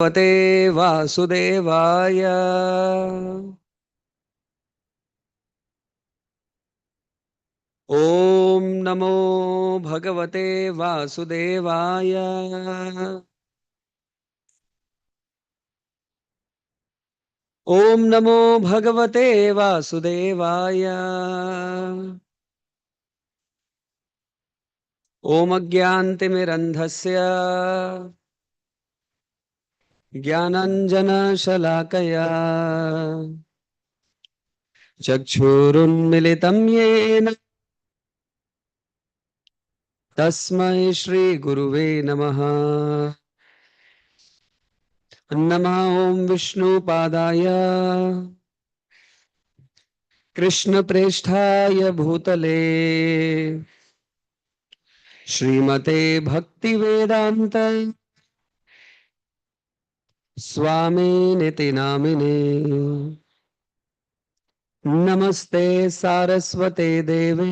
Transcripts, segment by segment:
भगवते वासुदेवाय। ॐ नमो भगवते वासुदेवाय। ॐ नमो भगवते वासुदेवाय। ॐ अज्ञानतिमिरन्धस्य ज्ञानाञ्जनशलाकया चक्षुरुन्मिलितं येन तस्मै श्रीगुरुवे नमः। नमः ॐ विष्णुपादाय कृष्णप्रेष्ठाय भूतले श्रीमते भक्तिवेदान्त स्वामिनिति नामिने। नमस्ते सारस्वते देवे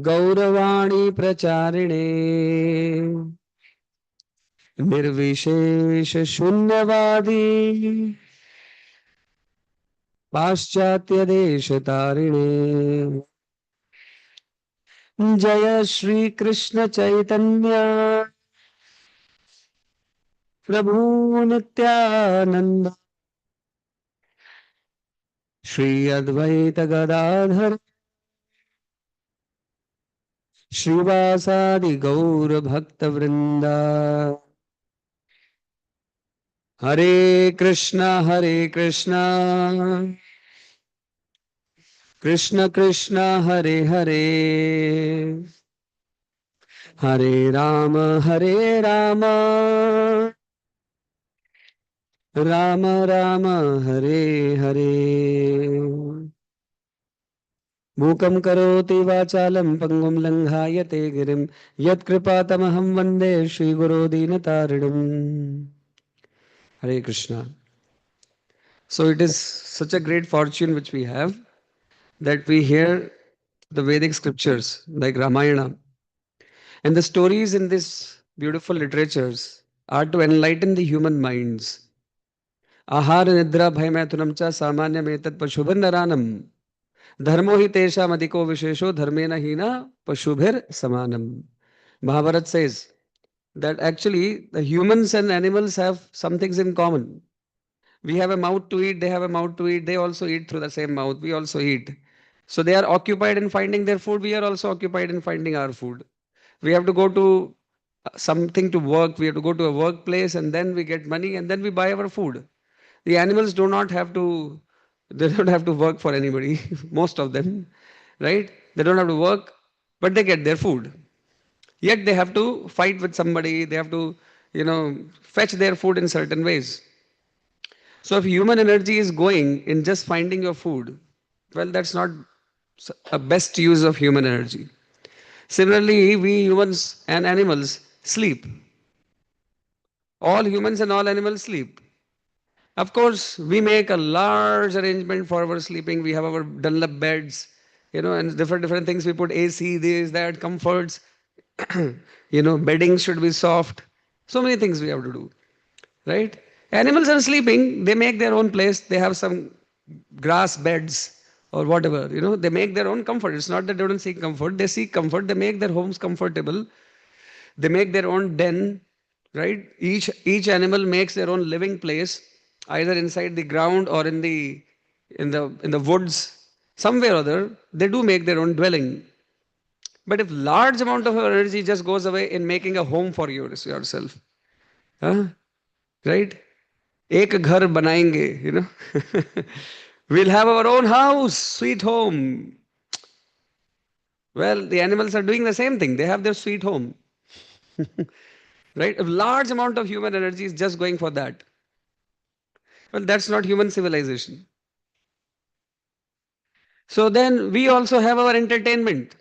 गौरवाणी प्रचारिणे निर्विशेष शून्यवादी पाश्चात्य देश तारिणे। जय श्री कृष्ण चैतन्य प्रभु नित्यानंद श्री अद्वैत गदाधर श्रीवासादि गौर भक्त वृंदा। हरे कृष्णा कृष्ण कृष्ण हरे हरे हरे राम राम राम हरे हरे। मूकं करोति वाचालं पंगुं लंघायते गिरिं यत्कृपातमहं वन्दे श्रीगुरो दीनतारिणम्। Hare Krishna. So it is such a great fortune which we have that we hear the Vedic scriptures like Ramayana, and the stories in these beautiful literatures are to enlighten the human minds. Ahar nidra bhayamathunam cha samanya metat pashubhir naranam dharmo hi tesham adhiko vishesho dharmena hina pashubhir samanam. Mahabharat says that actually the humans and animals have some things in common. We have a mouth to eat, they have a mouth to eat, they also eat through the same mouth, we also eat. So they are occupied in finding their food, we are also occupied in finding our food. We have to go to something to work, we have to go to a workplace, and then we get money, and then we buy our food. The animals do not have to, they don't have to work for anybody, most of them, right? They don't have to work, but they get their food. Yet they have to fight with somebody, they have to, fetch their food in certain ways. So if human energy is going in just finding your food, well, that's not a best use of human energy. Similarly, we humans and animals sleep. All humans and all animals sleep. Of course, we make a large arrangement for our sleeping. We have our Dunlop beds, and different things. We put AC, this, that, comforts. Bedding should be soft. So many things we have to do, right? Animals are sleeping. They make their own place. They have some grass beds or whatever. They make their own comfort. It's not that they don't seek comfort. They seek comfort. They make their homes comfortable. They make their own den, right? Each animal makes their own living place, either inside the ground or in the woods, somewhere or other. They do make their own dwelling. But if large amount of our energy just goes away in making a home for yourself, huh? Right? एक घर बनाएंगे, we'll have our own house, sweet home. Well, the animals are doing the same thing. They have their sweet home. Right? A large amount of human energy is just going for that. Well, that's not human civilization. So then we also have our entertainment.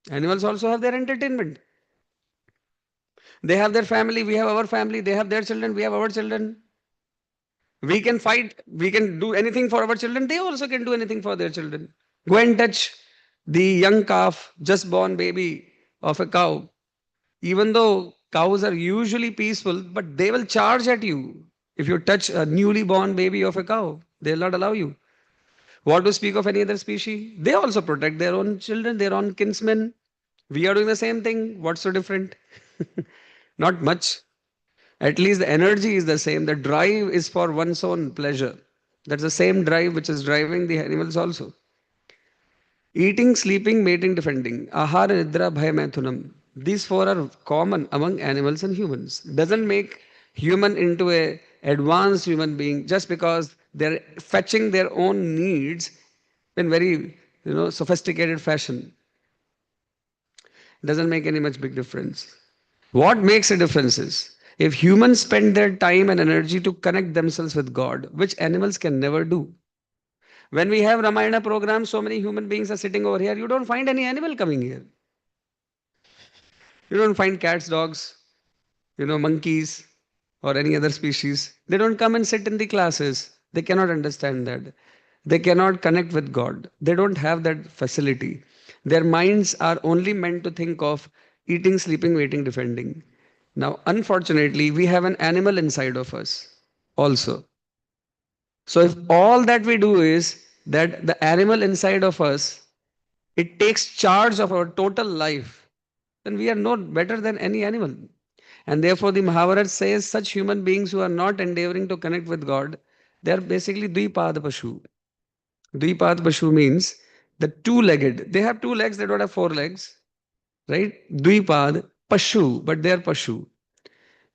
Animals also have their entertainment. They have their family, we have our family, they have their children, we have our children. We can fight, we can do anything for our children, they also can do anything for their children. Go and touch the young calf, just born baby of a cow. Even though Cows are usually peaceful, but they will charge at you. If you touch a newly born baby of a cow, they'll not allow you. What to speak of any other species? They also protect their own children, their own kinsmen. We are doing the same thing. What's so different? Not much. At least the energy is the same. The drive is for one's own pleasure. That's the same drive which is driving the animals also. Eating, sleeping, mating, defending. Ahara, nidra, bhaya, maithunam. These four are common among animals and humans. Doesn't make human into a advanced human being just because they're fetching their own needs in very sophisticated fashion. Doesn't make any much big difference. What makes a difference is if humans spend their time and energy to connect themselves with God, which animals can never do. When we have Ramayana programs, so many human beings are sitting over here. You don't find any animal coming here. You don't find cats, dogs, monkeys, or any other species. They don't come and sit in the classes. They cannot understand that. They cannot connect with God. They don't have that facility. Their minds are only meant to think of eating, sleeping, waiting, defending. Now, unfortunately, we have an animal inside of us also. So, if all that we do is that the animal inside of us, it takes charge of our total life, then we are no better than any animal. And therefore, the Mahabharata says such human beings who are not endeavoring to connect with God, they are basically Dvipad Pashu. Dvipad Pashu means the two-legged. They have two legs, they don't have four legs, right? Dvipad Pashu, but they are Pashu.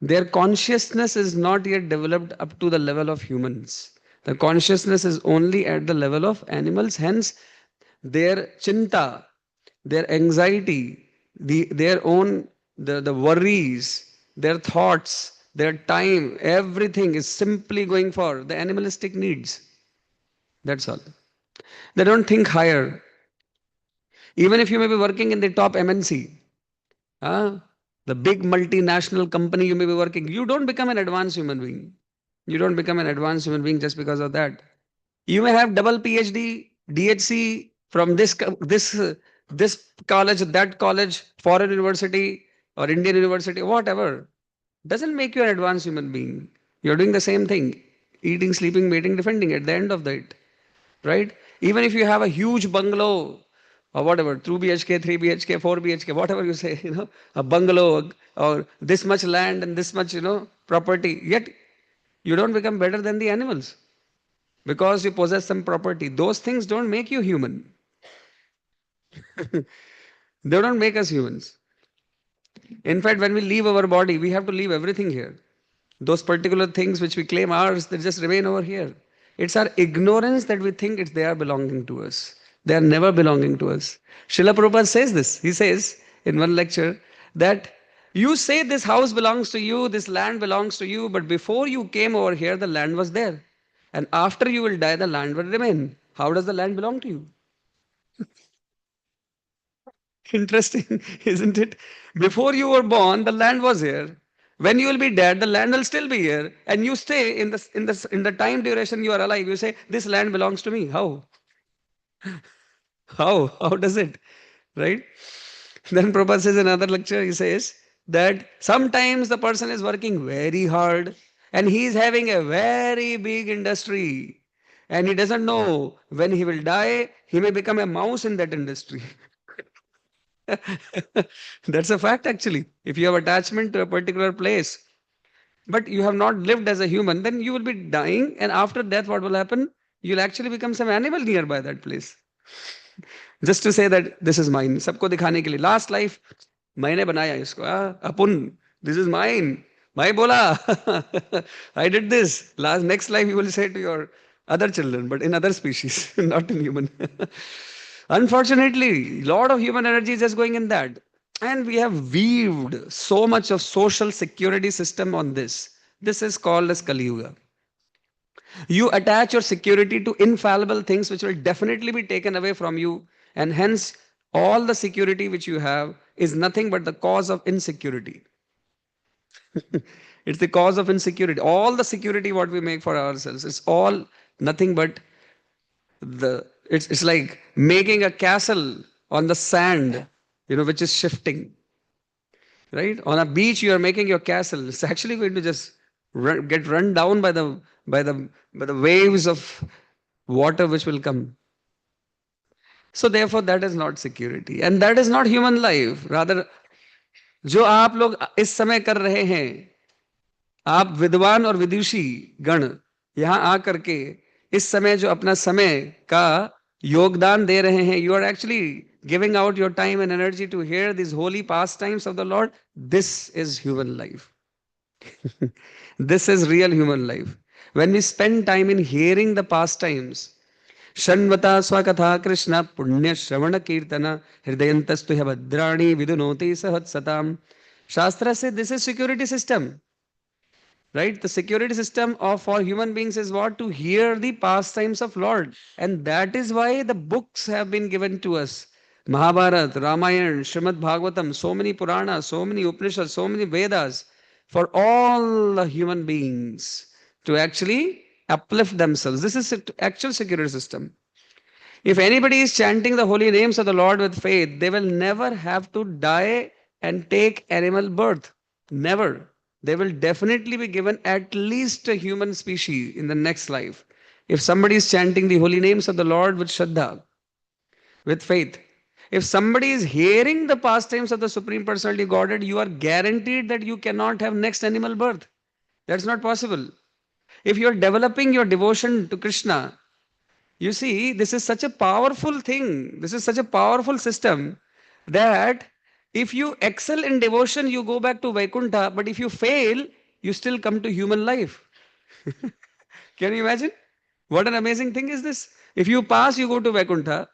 Their consciousness is not yet developed up to the level of humans. The consciousness is only at the level of animals, hence, their chinta, their anxiety, their own the worries, their thoughts, their time, everything is simply going for the animalistic needs. That's all. They don't think higher. Even if you may be working in the top MNC, the big multinational company you may be working, you don't become an advanced human being. You don't become an advanced human being just because of that. You may have double PhD, DHC from this college, that college, foreign university or Indian university, whatever. Doesn't make you an advanced human being. You're doing the same thing. Eating, sleeping, mating, defending at the end of it. Right? Even if you have a huge bungalow or whatever, 2 BHK, 3 BHK, 4 BHK, whatever you say, a bungalow or this much land and this much, property, yet you don't become better than the animals because you possess some property. Those things don't make you human. They don't make us humans. In fact, when we leave our body, we have to leave everything here. Those particular things which we claim ours, they just remain over here. It's our ignorance that we think they are belonging to us. They are never belonging to us. Srila Prabhupada says this. He says in one lecture that you say this house belongs to you, this land belongs to you, but before you came over here, the land was there. And after you will die, the land will remain. How does the land belong to you? Interesting, isn't it? Before you were born, the land was here. When you will be dead, the land will still be here, and you stay in the time duration you are alive. You say, "This land belongs to me." How? How? How does it? Right? Then Prabhupada says in another lecture, he says that sometimes the person is working very hard and he is having a very big industry, and he doesn't know when he will die, he may become a mouse in that industry. That's a fact, actually. If you have attachment to a particular place, but you have not lived as a human, then you will be dying, and after death, what will happen? You'll actually become some animal nearby that place. Just to say that this is mine. सबको दिखाने के लिए. Last life, मैंने बनाया इसको. अपुन, this is mine. मैं बोला. I did this. Next life, you will say to your other children, but in other species, not in human. Unfortunately, a lot of human energy is just going in that. And we have weaved so much of social security system on this. This is called as Kali Yuga. You attach your security to infallible things which will definitely be taken away from you, and hence all the security which you have is nothing but the cause of insecurity. It's the cause of insecurity. All the security what we make for ourselves is all nothing but it's like making a castle on the sand, which is shifting. right? On a beach, you are making your castle. It's actually going to just get run down by by the by the waves of water which will come. So therefore, that is not security, and that is not human life. Rather, जो आप लोग इस समय कर रहे हैं, आप विद्वान और विदुषी गण यहां आकर के इस समय जो अपना समय का योगदान दे रहे हैं, you are actually giving out your time and energy to hear this holy pastimes of the lord. This is human life. This is real human life. When we spend time in hearing the pastimes, Shanvata Swakatha Krishna Punya Shravana Kirtana Hridayantastu Bhadrani Vidunoti Sahat Satam. Shastra says this is security system. Right? The security system of for human beings is what? To hear the pastimes of Lord. And that is why the books have been given to us. Mahabharata, Ramayana, Srimad Bhagavatam, so many Puranas, so many Upanishads, so many Vedas, for all the human beings to actually uplift themselves. This is actual security system. If anybody is chanting the holy names of the Lord with faith, they will never have to die and take animal birth. Never. They will definitely be given at least a human species in the next life. If somebody is chanting the holy names of the Lord with Shraddha, with faith, if somebody is hearing the pastimes of the Supreme Personality of Godhead, you are guaranteed that you cannot have next animal birth. That's not possible. If you are developing your devotion to Krishna, you see, this is such a powerful thing. This is such a powerful system that if you excel in devotion, you go back to Vaikuntha, but if you fail, you still come to human life. Can you imagine? What an amazing thing is this? If you pass, you go to Vaikuntha.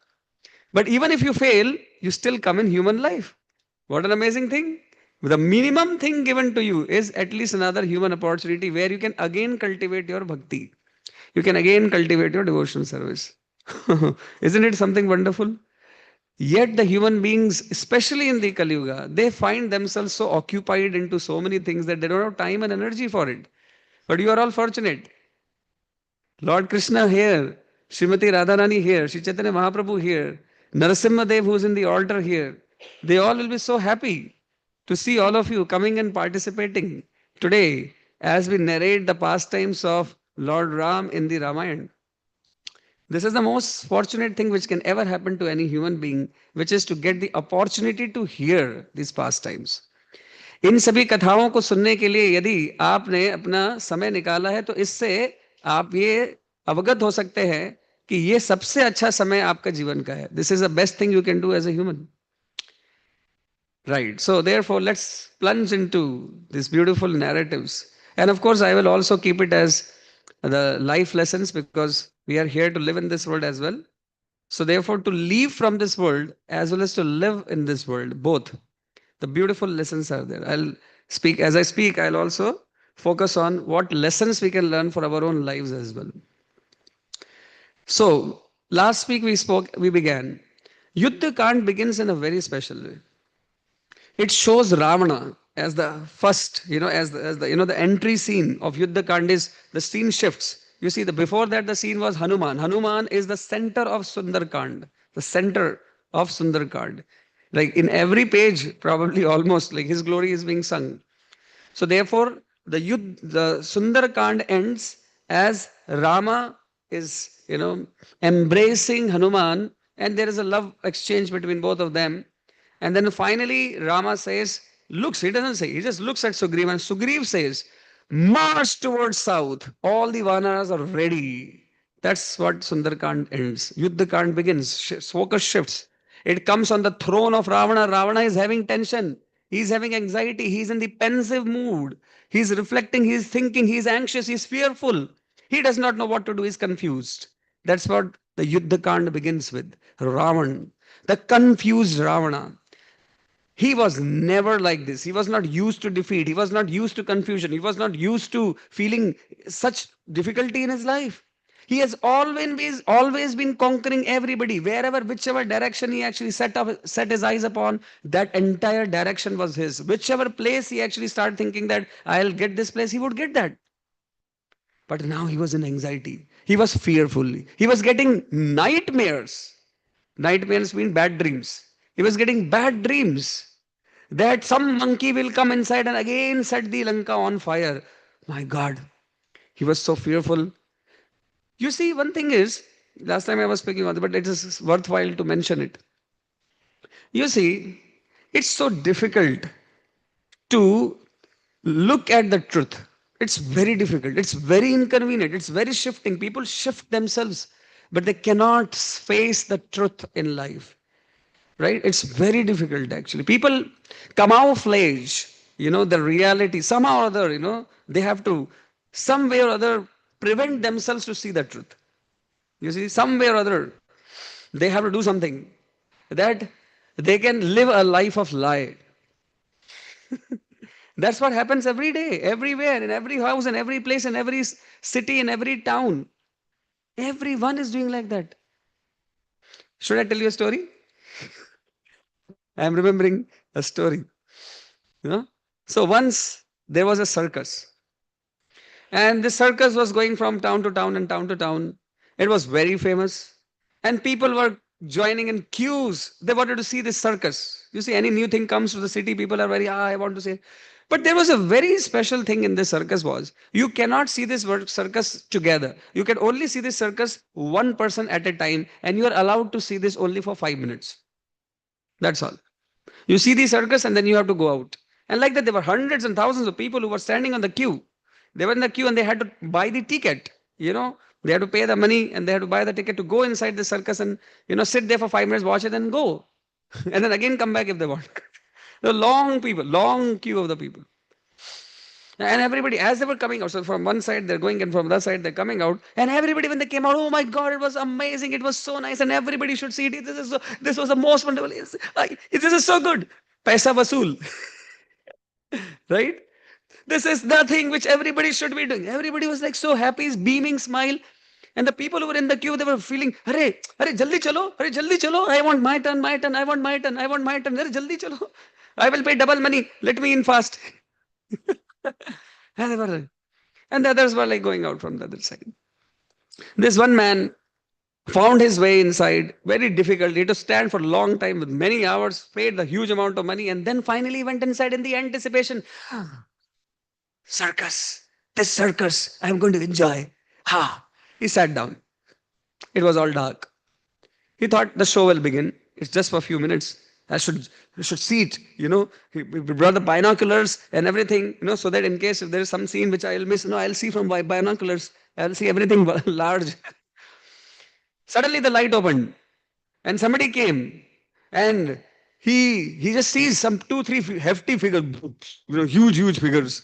But even if you fail, you still come in human life. What an amazing thing. The minimum thing given to you is at least another human opportunity where you can again cultivate your bhakti. You can again cultivate your devotional service. Isn't it something wonderful? Yet the human beings, especially in the Kali Yuga, they find themselves so occupied into so many things that they don't have time and energy for it. But you are all fortunate. Lord Krishna here, Srimati Radharani here, Sri Chaitanya Mahaprabhu here, Narasimha Dev who's in the altar here, they all will be so happy to see all of you coming and participating today as we narrate the pastimes of Lord Ram in the Ramayana. This is the most fortunate thing which can ever happen to any human being, which is to get the opportunity to hear these pastimes. इन सभी कथाओं को सुनने के लिए यदि आपने अपना समय निकाला है तो इससे आप ये अवगत हो सकते हैं कि ये सबसे अच्छा समय आपका जीवन का है. This is the best thing you can do as a human. Right. So therefore, let's plunge into these beautiful narratives. And of course, I will also keep it as the life lessons because we are here to live in this world as well. So therefore, to leave from this world as well as to live in this world, both the beautiful lessons are there. I'll speak as I speak. I'll also focus on what lessons we can learn for our own lives as well. So last week we began. Yuddha Kand begins in a very special way. It shows Ravana as the first, the entry scene of Yuddha Kand is the scene shifts. You see, before that the scene was Hanuman. Hanuman is the center of Sundar Kand, the center of Sundar Kand. Like in every page, probably almost like his glory is being sung. So therefore, the Sundar Kand ends as Rama is, embracing Hanuman, and there is a love exchange between both of them. And then finally, Rama says, he doesn't say, he just looks at Sugriv, and Sugriv says, march towards south. All the Vanaras are ready. That's what Sundarkand ends. Yuddhakand begins, focus shifts. It comes on the throne of Ravana. Ravana is having tension. He's having anxiety. He's in the pensive mood. He's reflecting, he's thinking, he's anxious, he's fearful. He does not know what to do, he's confused. That's what the Yuddhakand begins with. Ravan, the confused Ravana. He was never like this. He was not used to defeat. He was not used to confusion. He was not used to feeling such difficulty in his life. He has always been conquering everybody. Wherever, whichever direction he actually set his eyes upon, that entire direction was his. Whichever place he actually started thinking that I'll get this place, he would get that. But now he was in anxiety. He was fearful. He was getting nightmares. Nightmares mean bad dreams. He was getting bad dreams. that some monkey will come inside and again set the Lanka on fire. My God, he was so fearful. You see, one thing is, last time I was speaking about it, but it is worthwhile to mention it. You see, it's so difficult to look at the truth. It's very difficult. It's very inconvenient. It's very shifting. People shift themselves, but they cannot face the truth in life. Right? It's very difficult actually. People camouflage, the reality somehow or other, they have to some way or other prevent themselves to see the truth. You see, some way or other, they have to do something that they can live a life of lie. That's what happens every day, everywhere, in every house, in every place, in every city, in every town. Everyone is doing like that. Should I tell you a story? I am remembering a story. You know? So once there was a circus, and this circus was going from town to town and town to town. It was very famous, and people were joining in queues. They wanted to see this circus. You see, any new thing comes to the city, people are very, I want to see. But there was a very special thing in this circus was you cannot see this circus together. You can only see this circus one person at a time, and you are allowed to see this only for 5 minutes. That's all. You see the circus and then you have to go out. And like that, there were hundreds and thousands of people who were standing on the queue. They were in the queue and they had to buy the ticket. They had to pay the money and they had to buy the ticket to go inside the circus and, sit there for 5 minutes, watch it and go. And then again come back if they want. The long queue of the people. And everybody, as they were coming out, so from one side they're going and from the other side they're coming out. And everybody, when they came out, oh my God, it was amazing. It was so nice. And everybody should see it. This was the most wonderful. This is so good. Paisa vasool. Right? This is the thing which everybody should be doing. Everybody was like so happy, beaming, smile. And the people who were in the queue, they were feeling, jaldi chalo, I want my turn, I want my turn, I want my turn, jaldi chalo. I will pay double money, let me in fast. And the others were like going out from the other side. This one man found his way inside, very difficult. He had to stand for a long time with many hours, paid the huge amount of money, and then finally went inside in the anticipation. Circus, this circus, I'm going to enjoy. Ha! He sat down. It was all dark. He thought the show will begin. It's just for a few minutes. I should see it. He brought the binoculars and everything. So that in case if there is some scene which I'll miss, I'll see from binoculars. I'll see everything large. Suddenly the light opened, and somebody came, and he just sees some 2, 3 hefty figures, huge figures,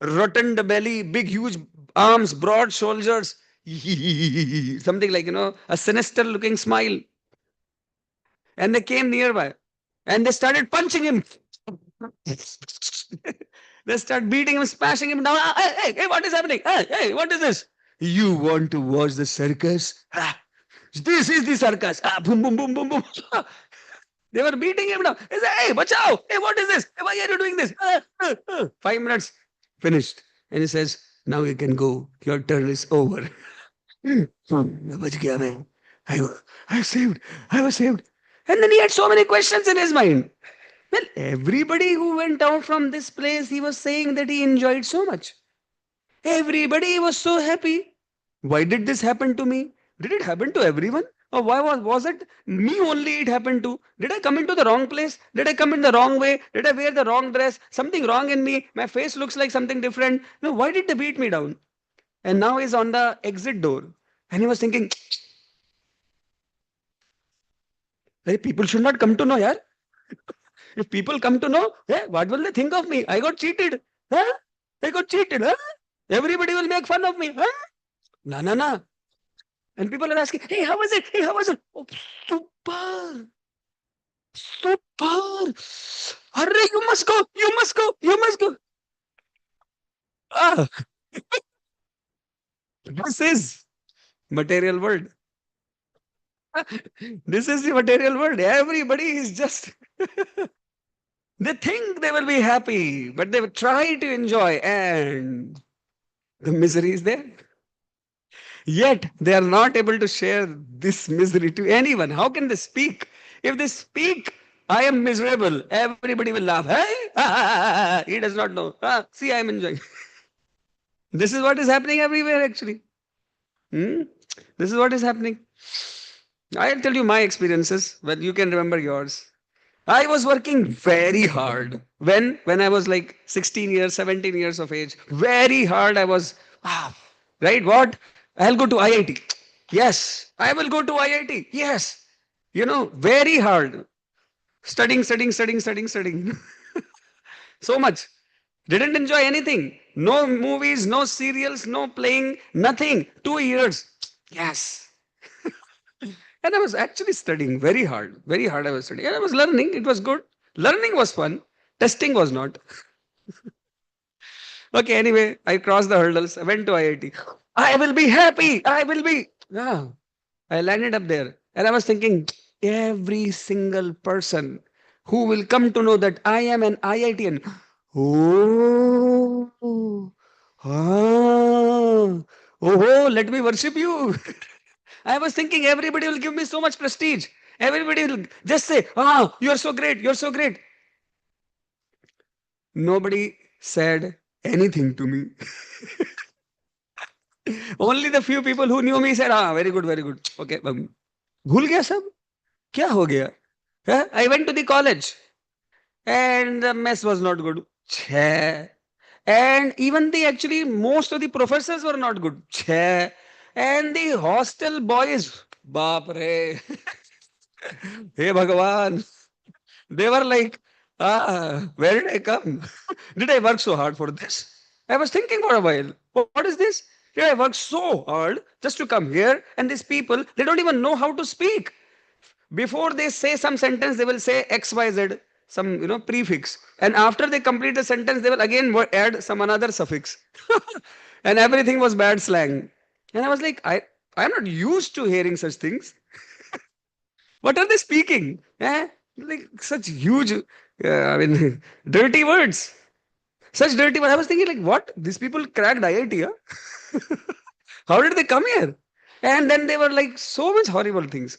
rotund belly, big huge arms, broad shoulders, something like a sinister looking smile. And they came nearby and they started punching him. They start beating him, smashing him down. Hey, what is happening? Hey, what is this? You want to watch the circus? This is the circus. Boom, boom, boom, boom, boom. They were beating him down. He said, hey, bachao. Hey, what is this? Hey, why are you doing this? 5 minutes. Finished. And he says, now you can go. Your turn is over. Bach gaya main. I was saved. And then he had so many questions in his mind. Well, everybody who went out from this place, he was saying that he enjoyed so much. Everybody was so happy. Why did this happen to me? Did it happen to everyone? Or why was it me only it happened to? Did I come into the wrong place? Did I come in the wrong way? Did I wear the wrong dress? Something wrong in me? My face looks like something different. No, why did they beat me down? And now he's on the exit door. And he was thinking, hey, people should not come to know, yaar. If people come to know, hey, what will they think of me? I got cheated. Huh? I got cheated. Huh? Everybody will make fun of me. Huh? Na. And people are asking, hey, how was it? Hey, how was it? Oh, super. Arre, you must go. You must go. Ah, this is material world. This is the material world. Everybody is just... They think they will be happy, but they will try to enjoy, and the misery is there. Yet they are not able to share this misery to anyone. How can they speak? If they speak, I am miserable. Everybody will laugh. Hey, he does not know. See, I am enjoying. This is what is happening everywhere, actually. Hmm? This is what is happening. I'll tell you my experiences, but you can remember yours. I was working very hard when I was like 16 years, 17 years of age. Very hard. I was right. What? I'll go to IIT. Yes, I will go to IIT. Yes, very hard. Studying. So much. Didn't enjoy anything. No movies, no serials, no playing, nothing. 2 years. Yes. And I was actually studying very hard. Very hard I was studying. And I was learning. It was good. Learning was fun. Testing was not. Okay, anyway, I crossed the hurdles. I went to IIT. I will be happy. I will be. Yeah. I landed up there. And I was thinking, every single person who will come to know that I am an IITian. Oh, ah, oh, let me worship you. I was thinking everybody will give me so much prestige. Everybody will just say, you're so great, you're so great. Nobody said anything to me. Only the few people who knew me said, very good, very good. Okay, भूल गया सब? क्या हो गया? I went to the college and the mess was not good. Chhe. And even actually most of the professors were not good. Chhe. And the hostel boys, baap re. Hey Bhagavan. They were like, where did I come? Did I work so hard for this? I was thinking for a while, what is this? Did I work so hard just to come here? And these people, they don't even know how to speak. Before they say some sentence, they will say XYZ, some prefix. And after they complete the sentence, they will again add some another suffix. And everything was bad slang. And I was like, I'm not used to hearing such things. What are they speaking? Like such huge, I mean, dirty words. Such dirty words. I was thinking, like, what? These people cracked IIT, huh? How did they come here? And then they were like so much horrible things.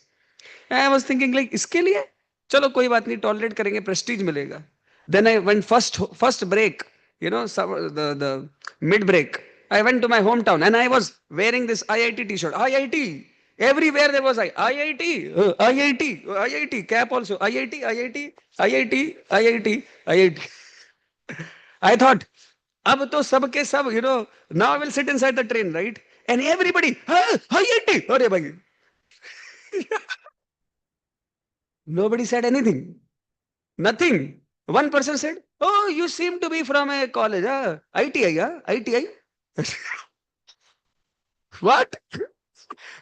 And I was thinking, like, इसके लिए चलो कोई बात नहीं tolerate करेंगे prestige मिलेगा. Then I went first break, the mid break. I went to my hometown and I was wearing this IIT t-shirt. IIT. Everywhere there was IIT, IIT, IIT, cap also, IIT, IIT, IIT, IIT, IIT. I thought, अब तो सबके सब, now I will sit inside the train, right? And everybody, IIT. अरे भाई. Nobody said anything. Nothing. One person said, "Oh, you seem to be from a college, ITI, ITI." What?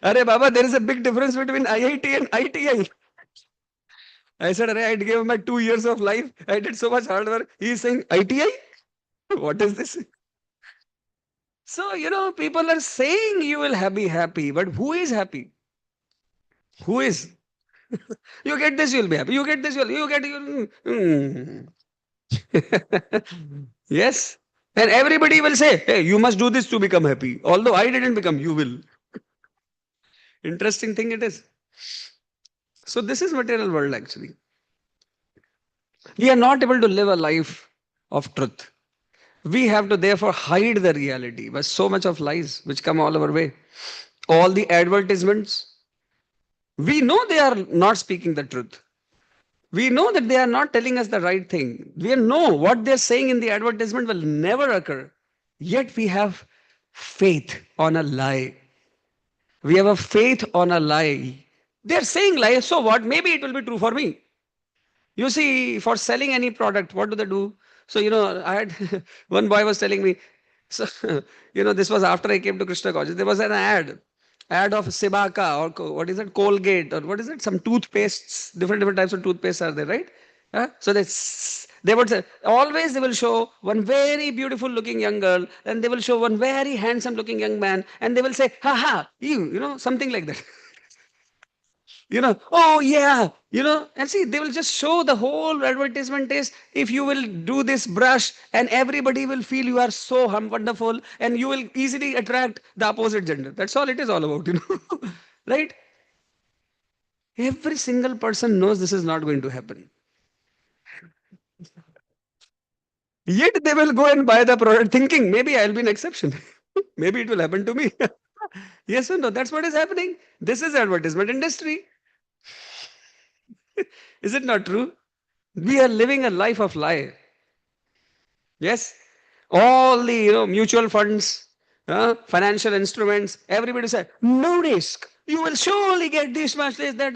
Arey Baba, there is a big difference between IIT and ITI. I said, Arey, I gave my 2 years of life. I did so much hard work. He is saying ITI? What is this? So, people are saying you will be happy, but who is happy? Who is? You get this, you'll be happy. You get this, you get you. Yes. And everybody will say, hey, you must do this to become happy. Although I didn't become, you will. Interesting thing it is. So this is material world actually. We are not able to live a life of truth. We have to therefore hide the reality by so much of lies which come all our way. All the advertisements, we know they are not speaking the truth. We know that they are not telling us the right thing. We know what they're saying in the advertisement will never occur. Yet we have faith on a lie. We have a faith on a lie. They're saying lie, so what? Maybe it will be true for me. You see, for selling any product, what do they do? So, I had one boy was telling me, so, this was after I came to Krishna College. There was an ad of Sibaka or what is it, Colgate or what is it, some toothpastes, different types of toothpastes are there, right? So they would say, always they will show one very beautiful looking young girl and they will show one very handsome looking young man and they will say, ha, something like that. Oh yeah, and see, they will just show the whole advertisement is if you will do this brush and everybody will feel you are so wonderful and you will easily attract the opposite gender. That's all it is all about, right? Every single person knows this is not going to happen. Yet they will go and buy the product thinking maybe I'll be an exception. Maybe it will happen to me. Yes or no? That's what is happening. This is advertisement industry. Is it not true? We are living a life of lie. Yes. All the mutual funds, financial instruments, everybody say no risk. You will surely get this much, this, that.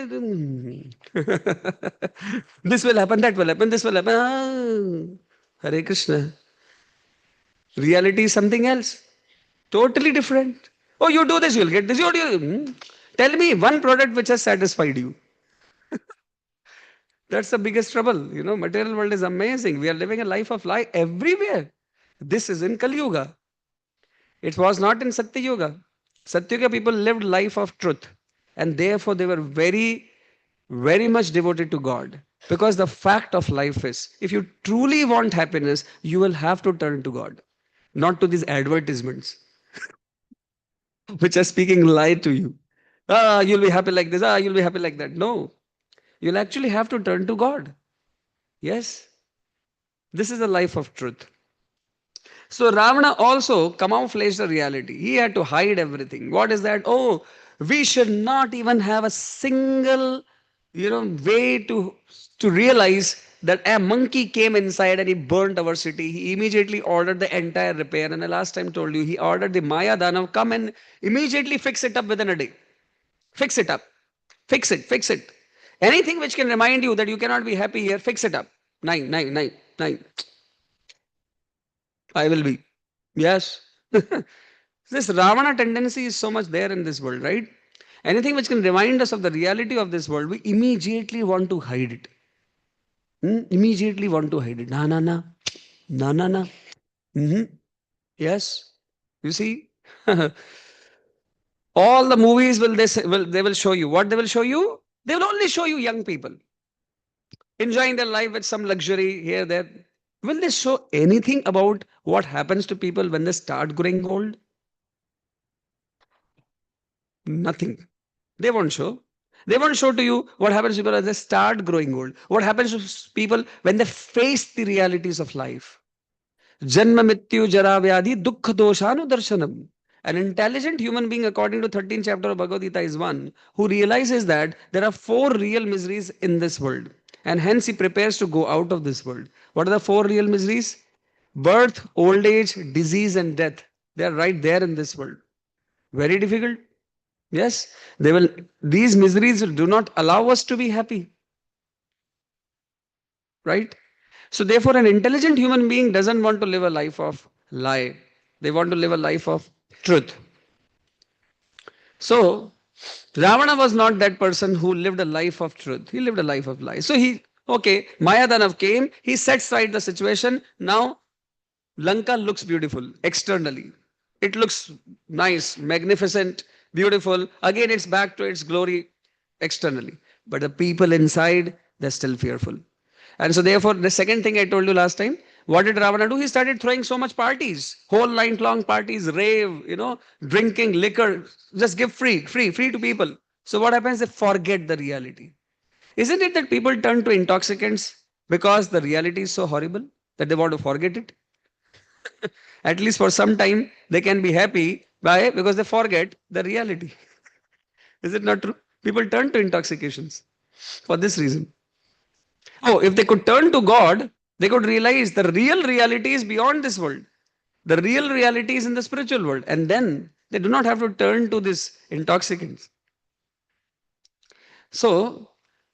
This will happen, that will happen, this will happen. Hare Krishna. Reality is something else. Totally different. Oh, you do this, you'll get this. Tell me one product which has satisfied you. That's the biggest trouble. Material world is amazing. We are living a life of lie everywhere. This is in Kali Yuga. It was not in Satya Yuga. Satya Yuga people lived life of truth. And therefore they were very, very much devoted to God. Because the fact of life is, if you truly want happiness, you will have to turn to God. Not to these advertisements, which are speaking lie to you. You'll be happy like this. You'll be happy like that. No. You'll actually have to turn to God. Yes. This is a life of truth. So Ravana also camouflaged the reality. He had to hide everything. What is that? Oh, we should not even have a single, way to realize that a monkey came inside and he burnt our city. He immediately ordered the entire repair. And I last time told you, he ordered the Maya Danav come and immediately fix it up within a day. Fix it up. Fix it. Fix it. Anything which can remind you that you cannot be happy here, fix it up. Nine, nine, nine, nine. I will be. Yes. This Ravana tendency is so much there in this world, right? Anything which can remind us of the reality of this world, we immediately want to hide it. Immediately want to hide it. Na, na, na. Na, na, na. Yes. You see? All the movies they will show you. What they will show you? They will only show you young people enjoying their life with some luxury here, there. Will they show anything about what happens to people when they start growing old? Nothing. They won't show. They won't show to you what happens to people as they start growing old. What happens to people when they face the realities of life. Janma mityu jara vyadhi dukkha doshanu darshanam. An intelligent human being, according to 13th chapter of Bhagavad Gita, is one who realizes that there are four real miseries in this world. And hence he prepares to go out of this world. What are the four real miseries? Birth, old age, disease, and death. They are right there in this world. Very difficult. Yes, they will. These miseries do not allow us to be happy, right? So therefore, an intelligent human being doesn't want to live a life of lie. They want to live a life of truth. So Ravana was not that person who lived a life of truth. He lived a life of lie. So okay, Mayadanav came. He set aside the situation. Now Lanka looks beautiful externally. It looks nice, magnificent, beautiful. Again, it's back to its glory externally. But the people inside, they're still fearful. And so, therefore, the second thing I told you last time, what did Ravana do? He started throwing so much parties, whole night long parties, rave, drinking liquor, just give free to people. So, what happens? They forget the reality. Isn't it that people turn to intoxicants because the reality is so horrible that they want to forget it? At least for some time, they can be happy because they forget the reality. Is it not true? People turn to intoxications for this reason. Oh, if they could turn to God, they could realize the real reality is beyond this world. The real reality is in the spiritual world. And then they do not have to turn to this intoxicants. So,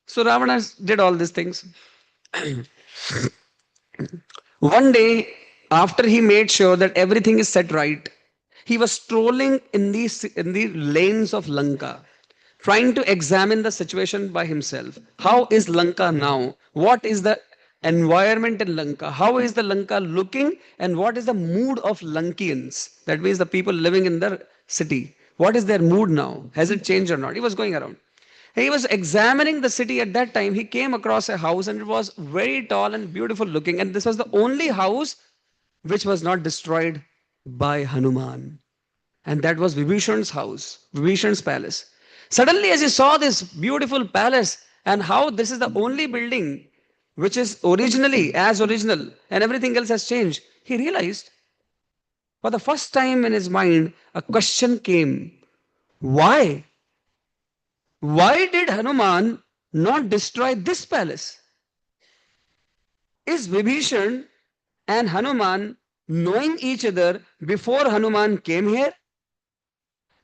so Ravana did all these things. One day, after he made sure that everything is set right, he was strolling in the lanes of Lanka, trying to examine the situation by himself. How is Lanka now? What is the environment in Lanka? How is the Lanka looking? And what is the mood of Lankians? That means the people living in the city. What is their mood now? Has it changed or not? He was going around. He was examining the city at that time. He came across a house and it was very tall and beautiful looking. And this was the only house which was not destroyed by Hanuman. And that was Vibhishan's house, Vibhishan's palace. Suddenly, as he saw this beautiful palace and how this is the only building which is originally as original, and everything else has changed, he realized for the first time in his mind, a question came. Why? Why did Hanuman not destroy this palace? Is Vibhishan and Hanuman knowing each other before Hanuman came here?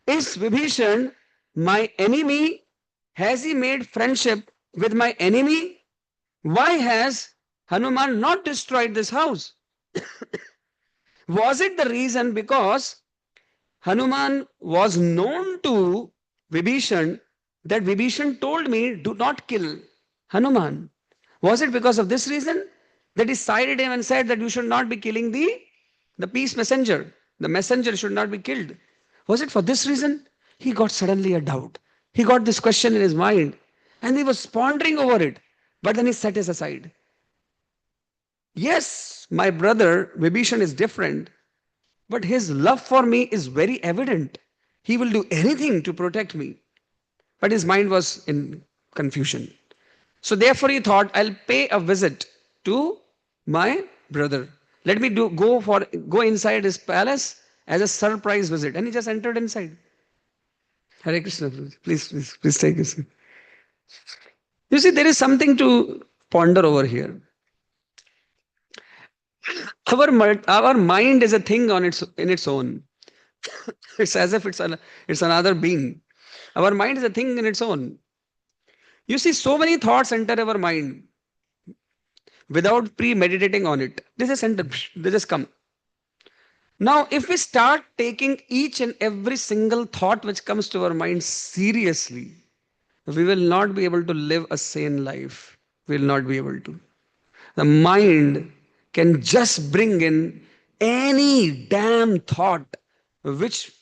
Is Vibhishan my enemy? Has he made friendship with my enemy? Why has Hanuman not destroyed this house? Was it the reason because Hanuman was known to Vibhishan that Vibhishan told me, do not kill Hanuman? Was it because of this reason that he sided him and said that you should not be killing the peace messenger? The messenger should not be killed. Was it for this reason? He got suddenly a doubt. He got this question in his mind and he was pondering over it. But then he set it aside. Yes, my brother Vibhishan is different, but his love for me is very evident. He will do anything to protect me. But his mind was in confusion. So therefore he thought, I'll pay a visit to my brother. Let me go inside his palace as a surprise visit. And he just entered inside. Hare Krishna, please take this. You see, there is something to ponder over here. Our mind is a thing in its own. It's as if it's another being. Our mind is a thing in its own. You see, so many thoughts enter our mind without premeditating on it. They just enter, they just come. Now, if we start taking each and every single thought which comes to our mind seriously, we will not be able to live a sane life. We will not be able to. The mind can just bring in any damn thought which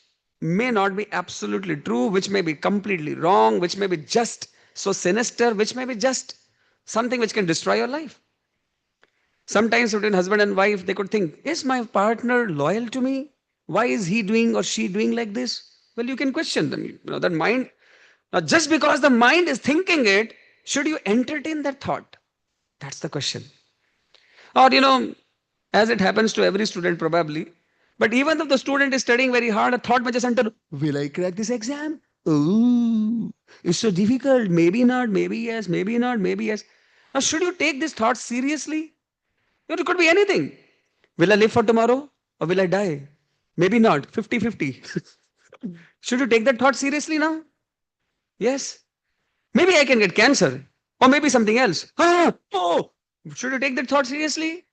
may not be absolutely true, which may be completely wrong, which may be just so sinister, which may be just something which can destroy your life. Sometimes between husband and wife, they could think, is my partner loyal to me? Why is he doing or she doing like this? Well, you can question them. You know, that mind. Now, just because the mind is thinking it, should you entertain that thought? That's the question. Or, as it happens to every student probably, but even if the student is studying very hard, a thought may just enter, will I crack this exam? Oh, it's so difficult. Maybe not, maybe yes, maybe not, maybe yes. Now, should you take this thought seriously? It could be anything. Will I live for tomorrow or will I die? Maybe not. 50-50. Should you take that thought seriously now? Yes. Maybe I can get cancer or maybe something else. Oh, should you take that thought seriously?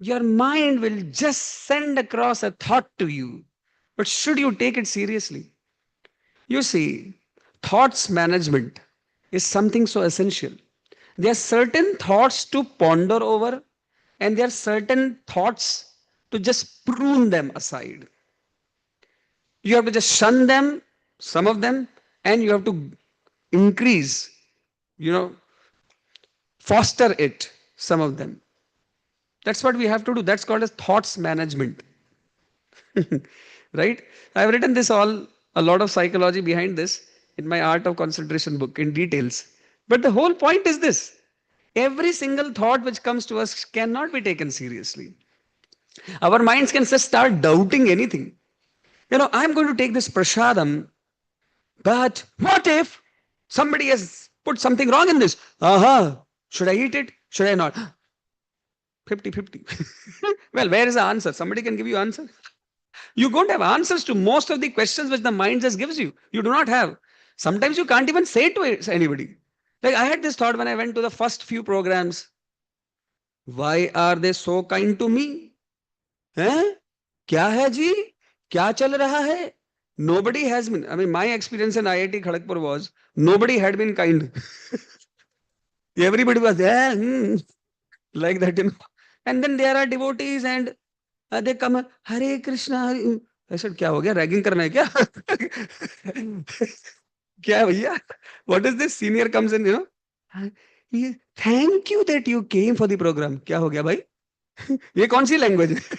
Your mind will just send across a thought to you. But should you take it seriously? You see, thoughts management is something so essential. There are certain thoughts to ponder over, and there are certain thoughts to just prune them aside. You have to just shun them, some of them, and you have to increase, foster it, some of them. That's what we have to do. That's called as thoughts management. Right? I've written this a lot of psychology behind this in my Art of Concentration book in details. But the whole point is this. Every single thought which comes to us cannot be taken seriously. Our minds can just start doubting anything. I'm going to take this prasadam, but what if somebody has put something wrong in this? Should I eat it? Should I not? 50-50. Well, where is the answer? Somebody can give you answer. You don't have answers to most of the questions which the mind just gives you. You do not have. Sometimes you can't even say to anybody. Like I had this thought when I went to the first few programs. Why are they so kind to me? हैं? क्या है जी? क्या चल रहा है? Nobody has been. I mean, my experience in IIT Kharagpur was nobody had been kind. Everybody was like that, And then there are devotees and they come, Hare Krishna. I said, क्या हो गया? Ragging करना है क्या? क्या है भैया? What is this? Senior comes in, Thank you that you came for the program. क्या हो गया भाई? ये कौन सी language है?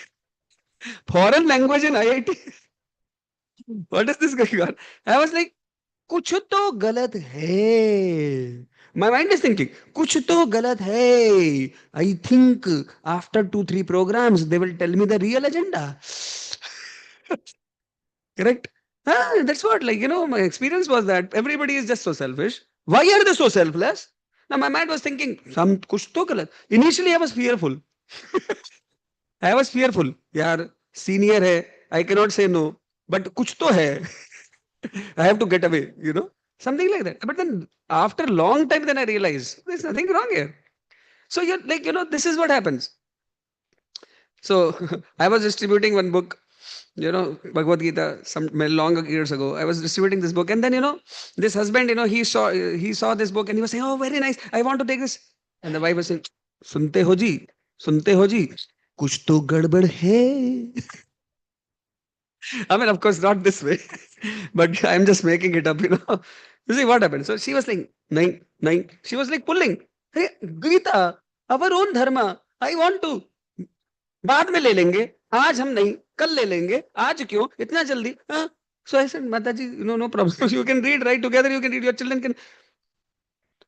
Foreign language in IIT. What is this going on? I was like, कुछ तो गलत है. My mind is thinking, कुछ तो गलत है. I think after 2-3 programs, they will tell me the real agenda. Correct? That's what, like, my experience was that everybody is just so selfish. Why are they so selfless? Now, my mind was thinking, some kuch to galat. Initially, I was fearful. I was fearful. Yaar, senior hai. I cannot say no. But kuch to hai. I have to get away. Something like that. But then, after a long time, then I realized there's nothing wrong here. So, you're like, this is what happens. So, I was distributing one book, Bhagavad Gita, some long years ago. I was distributing this book, and then this husband, he saw this book, and he was saying, "Oh, very nice. I want to take this." And the wife was saying, सुनते हो जी, कुछ तो गड़बड़ है." I mean, of course, not this way, but I'm just making it up. You see what happened? So she was like, nine, nine. She was like pulling, "Hey, Gita, our own dharma. I want to. बाद में ले लेंगे, आज हम नहीं, कल ले लेंगे, आज क्यों इतना जल्दी?" So I said, "Mataji, no problem. You can read, right together. You can read. Your children can."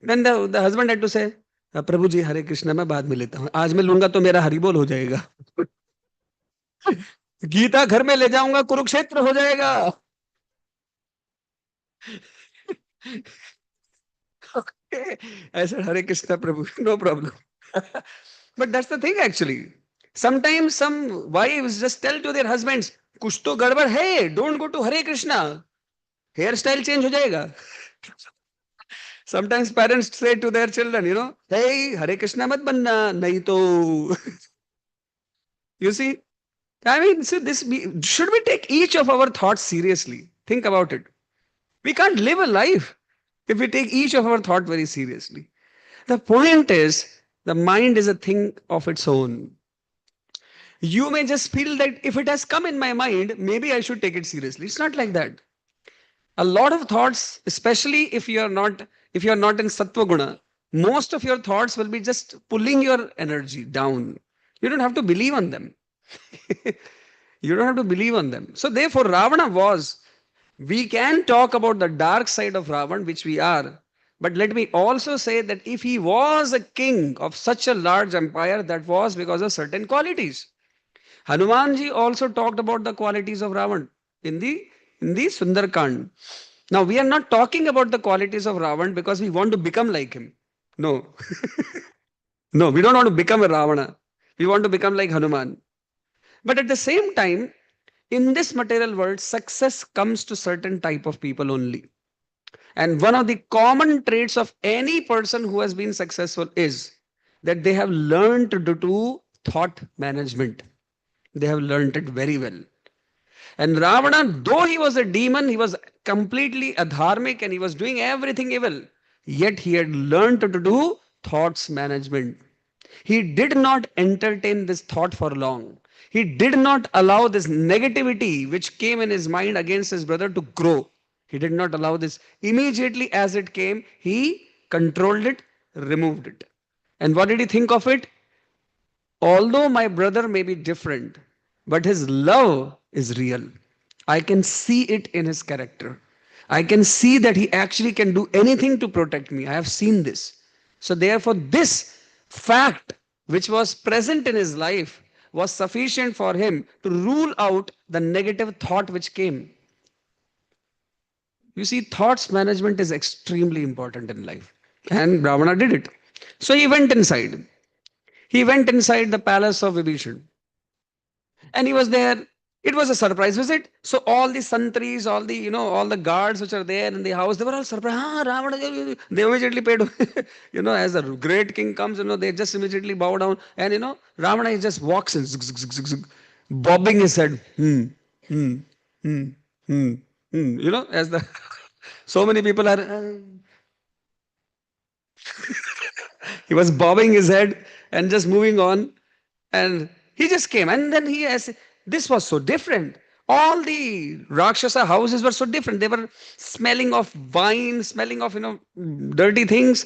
Then the husband had to say, "प्रभु जी, हरे कृष्णा, मैं बाद में लेता हूँ. आज मैं लूंगा तो मेरा हरि बोल हो जाएगा. गीता घर में ले जाऊंगा, कुरुक्षेत्र हो जाएगा." Okay. I said, "Hare Krishna, Prabhu, no problem." But that's the thing, actually. Sometimes some wives just tell to their husbands, कुछ तो गड़बड़ है, don't go to Hare Krishna. Hairstyle change हो जाएगा. Sometimes parents say to their children, "Hey, Hare Krishna मत बनना, नहीं तो." You see, I mean, should we take each of our thoughts seriously? Think about it. We can't live a life if we take each of our thought very seriously. The point is, the mind is a thing of its own. You may just feel that if it has come in my mind, maybe I should take it seriously. It's not like that. A lot of thoughts, especially if you're not in sattva guna, most of your thoughts will be just pulling your energy down. You don't have to believe on them. You don't have to believe on them. So therefore, Ravana was. We can talk about the dark side of Ravan, which we are. But let me also say that if he was a king of such a large empire, that was because of certain qualities. Hanumanji also talked about the qualities of Ravan in the Sundarkand. Now we are not talking about the qualities of Ravan because we want to become like him. No. No, we don't want to become a Ravana. We want to become like Hanuman. But at the same time, in this material world, success comes to certain type of people only. And one of the common traits of any person who has been successful is that they have learned to do thought management. They have learned it very well. And Ravana, though he was a demon, he was completely adharmic and he was doing everything evil. Yet he had learned to do thoughts management. He did not entertain this thought for long. He did not allow this negativity which came in his mind against his brother to grow. He did not allow this. Immediately as it came, he controlled it, removed it. And what did he think of it? Although my brother may be different, but his love is real. I can see it in his character. I can see that he actually can do anything to protect me. I have seen this. So, therefore, this fact which was present in his life was sufficient for him to rule out the negative thought which came. You see, thoughts management is extremely important in life. And Ravana did it. So he went inside. He went inside the palace of Vibhishan. And he was there. It was a surprise visit. So all the santris, all the guards which are there in the house, they were all surprised. Ravana, they immediately paid. As a great king comes, they just immediately bow down. And, Ravana he just walks in, zig, zig, zig, zig, bobbing his head. Hmm, hmm, hmm, hmm. As the so many people are. He was bobbing his head and just moving on. And he just came. And then this was so different. All the Rakshasa houses were so different. They were smelling of wine, smelling of, dirty things.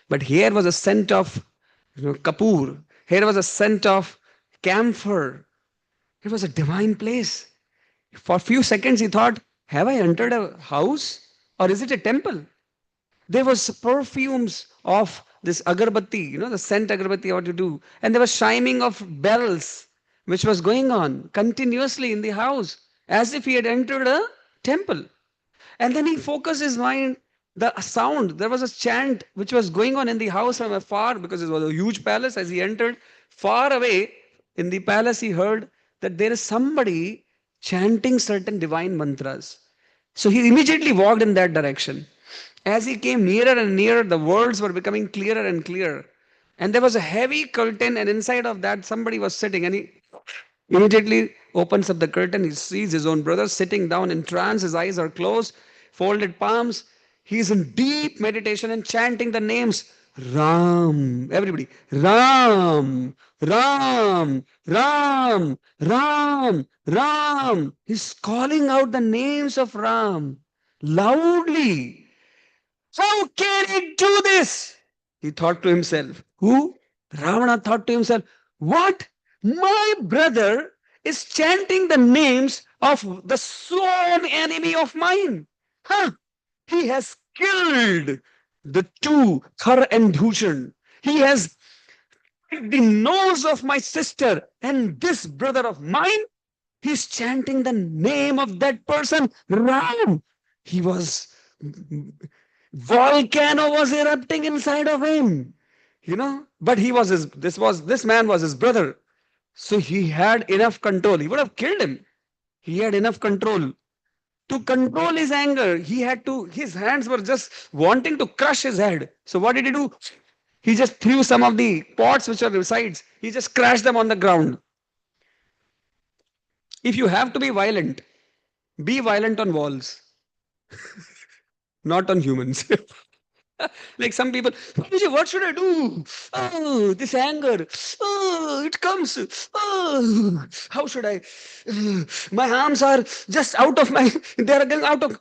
But here was a scent of, kapoor. Here was a scent of camphor. It was a divine place. For a few seconds, he thought, have I entered a house or is it a temple? There was perfumes of this agarbatti, the scent agarbatti, what you do. And there was chiming of bells, which was going on continuously in the house, as if he had entered a temple. And then he focused his mind, the sound, there was a chant which was going on in the house from afar because it was a huge palace. As he entered, far away in the palace, he heard that there is somebody chanting certain divine mantras. So he immediately walked in that direction. As he came nearer and nearer, the words were becoming clearer and clearer. And there was a heavy curtain, and inside of that, somebody was sitting. And he immediately opens up the curtain. He sees his own brother sitting down in trance. His eyes are closed, folded palms. He is in deep meditation and chanting the names Ram. Everybody, Ram, Ram, Ram, Ram, Ram. He's calling out the names of Ram loudly. How can he do this? He thought to himself. Who? Ravana thought to himself, what? My brother is chanting the names of the sworn enemy of mine. Huh? He has killed the two, Thar and Bhushan. He has the nose of my sister, and this brother of mine, he's chanting the name of that person, Ram. He was, volcano was erupting inside of him, but this man was his brother. So he had enough control. He would have killed him. He had enough control. To control his anger, his hands were just wanting to crush his head. So what did he do? He just threw some of the pots which are besides. He just crashed them on the ground. If you have to be violent on walls, not on humans. Like some people, what should I do? Oh, this anger. Oh, it comes. Oh, how should I? My arms are just out of my, they are getting out of.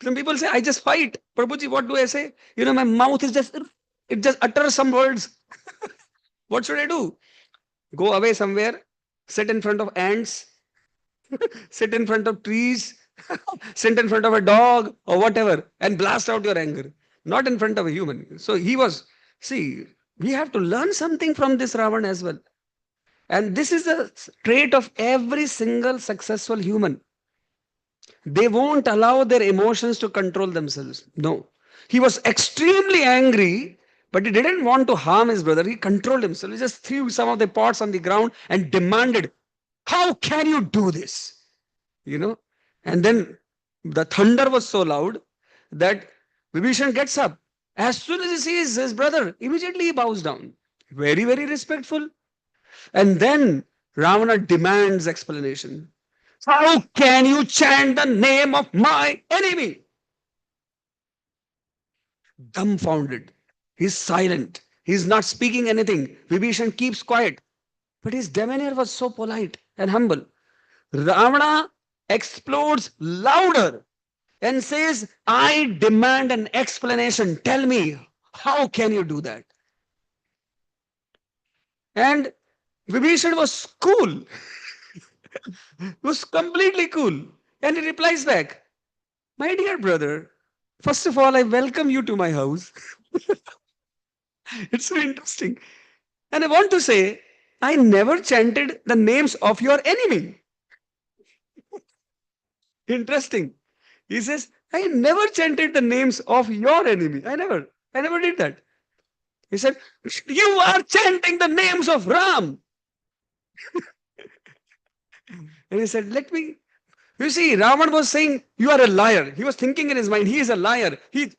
Some people say, I just fight. Prabhuji, what do I say? My mouth is just, it just utters some words. What should I do? Go away somewhere, sit in front of ants, sit in front of trees, sit in front of a dog or whatever, and blast out your anger. Not in front of a human. So see, we have to learn something from this Ravan as well. And this is a trait of every single successful human. They won't allow their emotions to control themselves. No. He was extremely angry, but he didn't want to harm his brother. He controlled himself. He just threw some of the pots on the ground and demanded, how can you do this? And then the thunder was so loud that Vibhishan gets up. As soon as he sees his brother, immediately he bows down. Very, very respectful. And then Ravana demands explanation. How can you chant the name of my enemy? Dumbfounded. He's silent. He's not speaking anything. Vibhishan keeps quiet. But his demeanor was so polite and humble. Ravana explodes louder and says, I demand an explanation. Tell me, how can you do that? And Vibhishan was cool. Was completely cool. And he replies back, my dear brother, first of all, I welcome you to my house. It's so interesting. And I want to say, I never chanted the names of your enemy. Interesting. He says, I never chanted the names of your enemy. I never did that. He said, you are chanting the names of Ram. And he said, you see, Ravan was saying, you are a liar. He was thinking in his mind, he is a liar.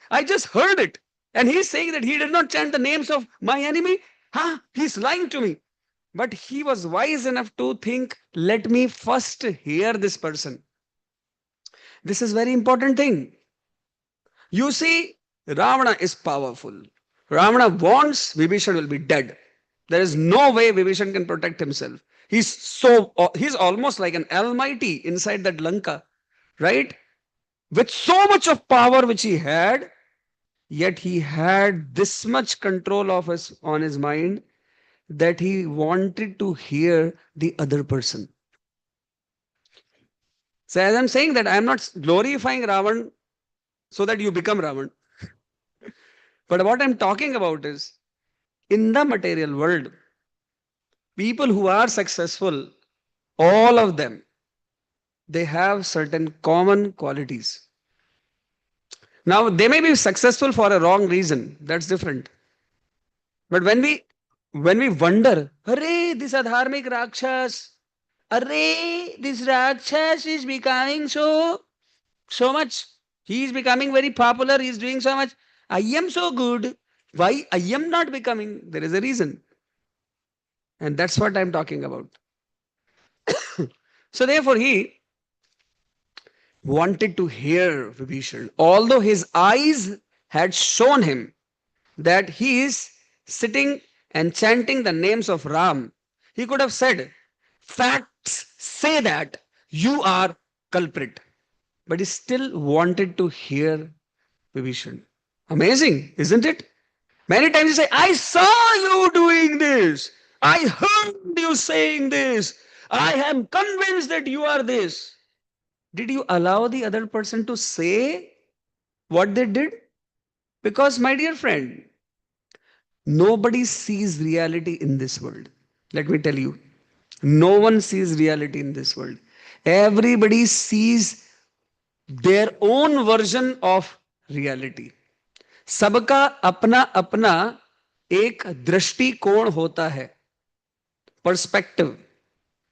I just heard it. And he's saying that he did not chant the names of my enemy. He's lying to me. But he was wise enough to think, let me first hear this person. This is very important thing. You see, Ravana is powerful. Ravana wants Vibhishan will be dead. There is no way Vibhishan can protect himself. He's almost like an almighty inside that Lanka, right? With so much of power which he had, yet he had this much control on his mind that he wanted to hear the other person. So as I'm saying that I'm not glorifying Ravan so that you become Ravan. But what I'm talking about is in the material world, people who are successful, all of them, they have certain common qualities. Now, they may be successful for a wrong reason. That's different. But when we wonder, Array, this adharmic Rakshas, Array, this Rakshas is becoming so much. He is becoming very popular. He is doing so much. I am so good. Why I am not becoming? There is a reason. And that's what I'm talking about. So therefore, he wanted to hear Vibhishan, although his eyes had shown him that he is sitting and chanting the names of Ram. He could have said, facts say that you are culprit. But he still wanted to hear Vibhishan. Amazing, isn't it? Many times you say, I saw you doing this. I heard you saying this. I am convinced that you are this. Did you allow the other person to say what they did? Because, my dear friend, nobody sees reality in this world. Let me tell you, no one sees reality in this world. Everybody sees their own version of reality. सबका अपना अपना एक दृष्टिकोण होता है, perspective.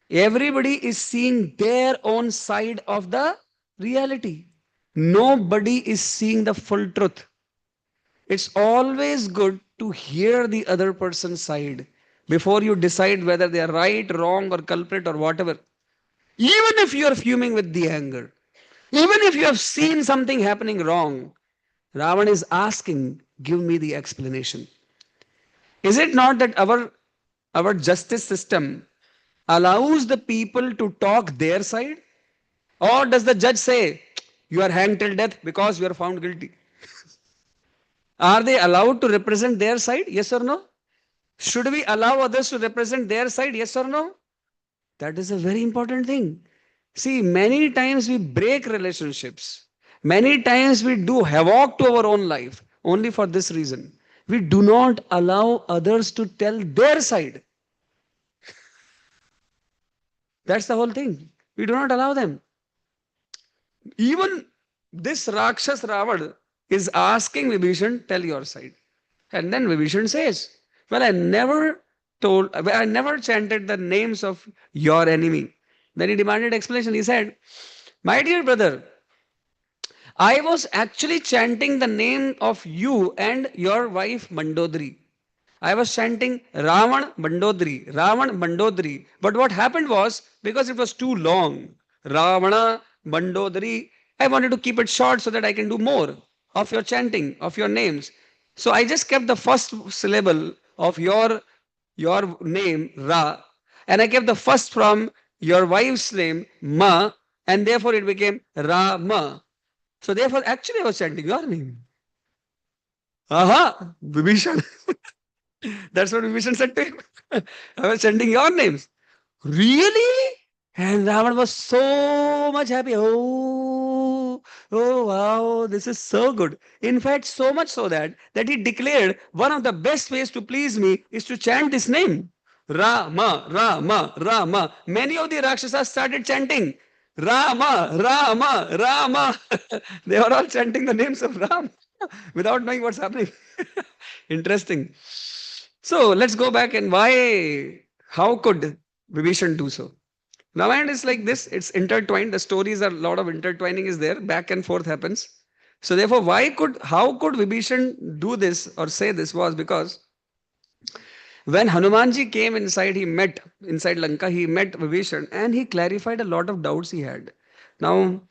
Everybody is seeing their own side of the reality. Nobody is seeing the full truth. It's always good to hear the other person's side before you decide whether they are right, wrong, or culprit, or whatever. Even if you are fuming with the anger, even if you have seen something happening wrong, Ravan is asking, give me the explanation. Is it not that our justice system allows the people to talk their side? Or does the judge say, you are hanged till death because you are found guilty? Are they allowed to represent their side? Yes or no? Should we allow others to represent their side? Yes or no? That is a very important thing. See, many times we break relationships. Many times we do havoc to our own life only for this reason. We do not allow others to tell their side. That's the whole thing. We do not allow them. Even this Rakshas Ravan is asking Vibhishan, tell your side. And then Vibhishan says, well, I never chanted the names of your enemy. Then he demanded explanation. He said, my dear brother, I was actually chanting the name of you and your wife Mandodri. I was chanting Ravan Mandodri. But what happened was, because it was too long, Ravana Mandodri, I wanted to keep it short so that I can do more of your chanting, of your names. So I just kept the first syllable of your name, Ra, and I kept the first from your wife's name, Ma, and therefore it became Rama. So therefore, actually I was chanting your name. Aha, Vibhishan. That's what Vibhishan said to him. I was chanting your names. Really? And Ravan was so much happy. Oh, wow, this is so good. In fact, so much so that he declared one of the best ways to please me is to chant this name. Rama, Rama, Rama. Many of the Rakshasas started chanting Rama, Rama, Rama. They were all chanting the names of Ram without knowing what's happening. Interesting. So let's go back and how could Vibhishan do so? Ramayana is like this, it's intertwined. The stories are a lot of intertwining is there, back and forth happens. So therefore, how could Vibhishan do this or say this was because when Hanumanji came inside, he met inside Lanka, he met Vibhishan and he clarified a lot of doubts he had. Now,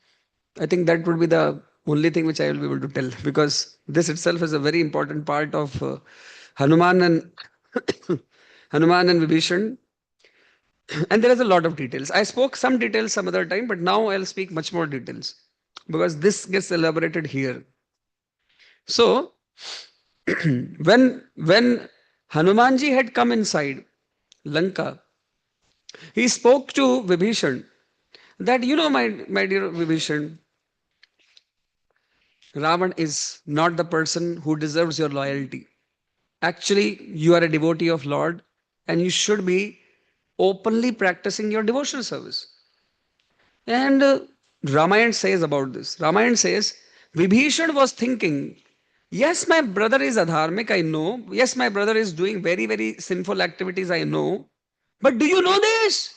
I think that would be the only thing which I will be able to tell because this itself is a very important part of Hanuman and Hanuman and Vibhishan. And there is a lot of details. I spoke some details some other time, but now I'll speak much more details because this gets elaborated here. So, when Hanumanji had come inside Lanka, he spoke to Vibhishan that, my dear Vibhishan, Ravan is not the person who deserves your loyalty. Actually, you are a devotee of Lord and you should be openly practicing your devotional service. And Ramayana says about this. Ramayana says, Vibhishan was thinking, yes, my brother is adharmic, I know. Yes, my brother is doing very, very sinful activities, I know. But do you know this?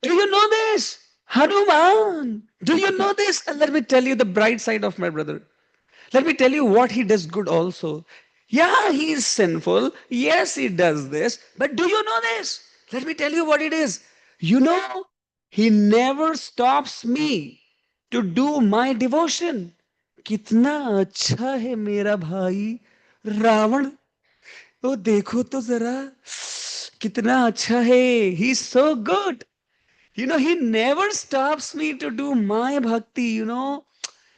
Do you know this? Hanuman, do you know this? And let me tell you the bright side of my brother. Let me tell you what he does good also. Yeah, he is sinful. Yes, he does this. But do you know this? Let me tell you what it is. You know, he never stops me to do my devotion. कितना अच्छा है मेरा भाई रावण वो देखो तो जरा कितना अच्छा है he is so good he never stops me to do my bhakti,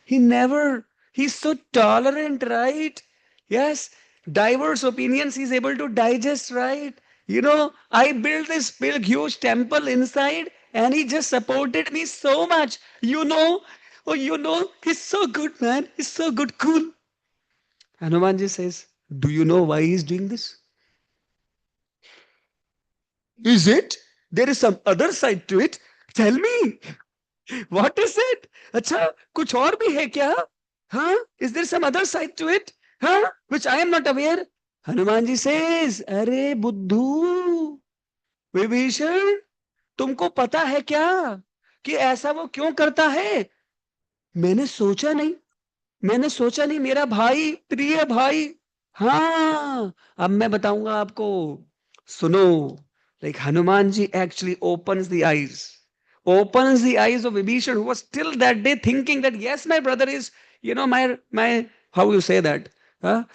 he never, he's so tolerant, right? Yes, diverse opinions he's able to digest, right? I built this big, huge temple inside and he just supported me so much. He's so good, man. He's so good, cool. Hanumanji says, do you know why he's doing this? Is it? There is some other side to it. Tell me. What is it? अच्छा कुछ और भी है क्या? Huh? Is there some other side to it? Huh? Which I am not aware. Hanuman ji says, अरे बुद्धू विभीषण तुमको पता है क्या कि ऐसा वो क्यों करता है? मैंने सोचा नहीं मेरा भाई प्रिय भाई हाँ अब मैं बताऊंगा आपको सुनो like Hanumanji actually opens the eyes of Vibhishan who was still that day thinking that yes my brother is my how you say that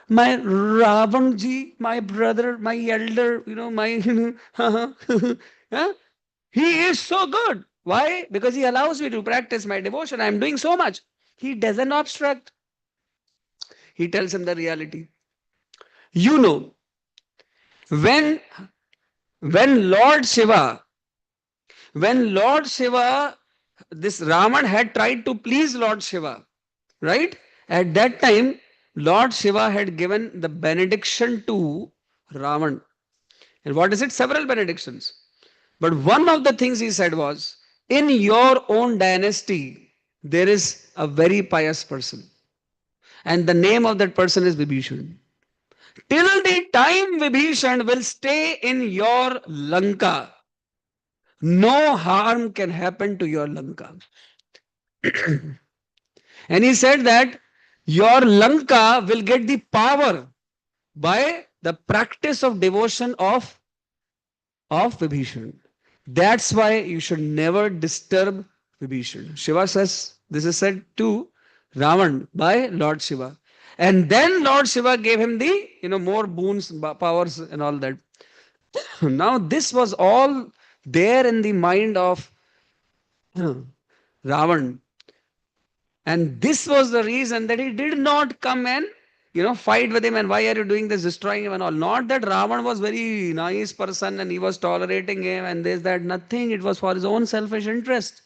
my Ravanji my brother my elder my huh? He is so good. Why? Because he allows me to practice my devotion. I am doing so much. He doesn't obstruct. He tells him the reality. You know, when when Lord Shiva, when Lord Shiva, this Raman had tried to please Lord Shiva, right? At that time, Lord Shiva had given the benediction to Ravan. And what is it? Several benedictions. But one of the things he said was, in your own dynasty, there is a very pious person. And the name of that person is Vibhishan. Till the time Vibhishan will stay in your Lanka, no harm can happen to your Lanka. And he said that your Lanka will get the power by the practice of devotion of Vibhishan. That's why you should never disturb Vibhishan. Shiva says, this is said to Ravan by Lord Shiva. And then Lord Shiva gave him the, more boons, powers and all that. Now this was all there in the mind of Ravan. And this was the reason that he did not come and fight with him and why are you doing this, destroying him and all. Not that Ravan was very nice person and he was tolerating him and this, that, nothing. It was for his own selfish interest.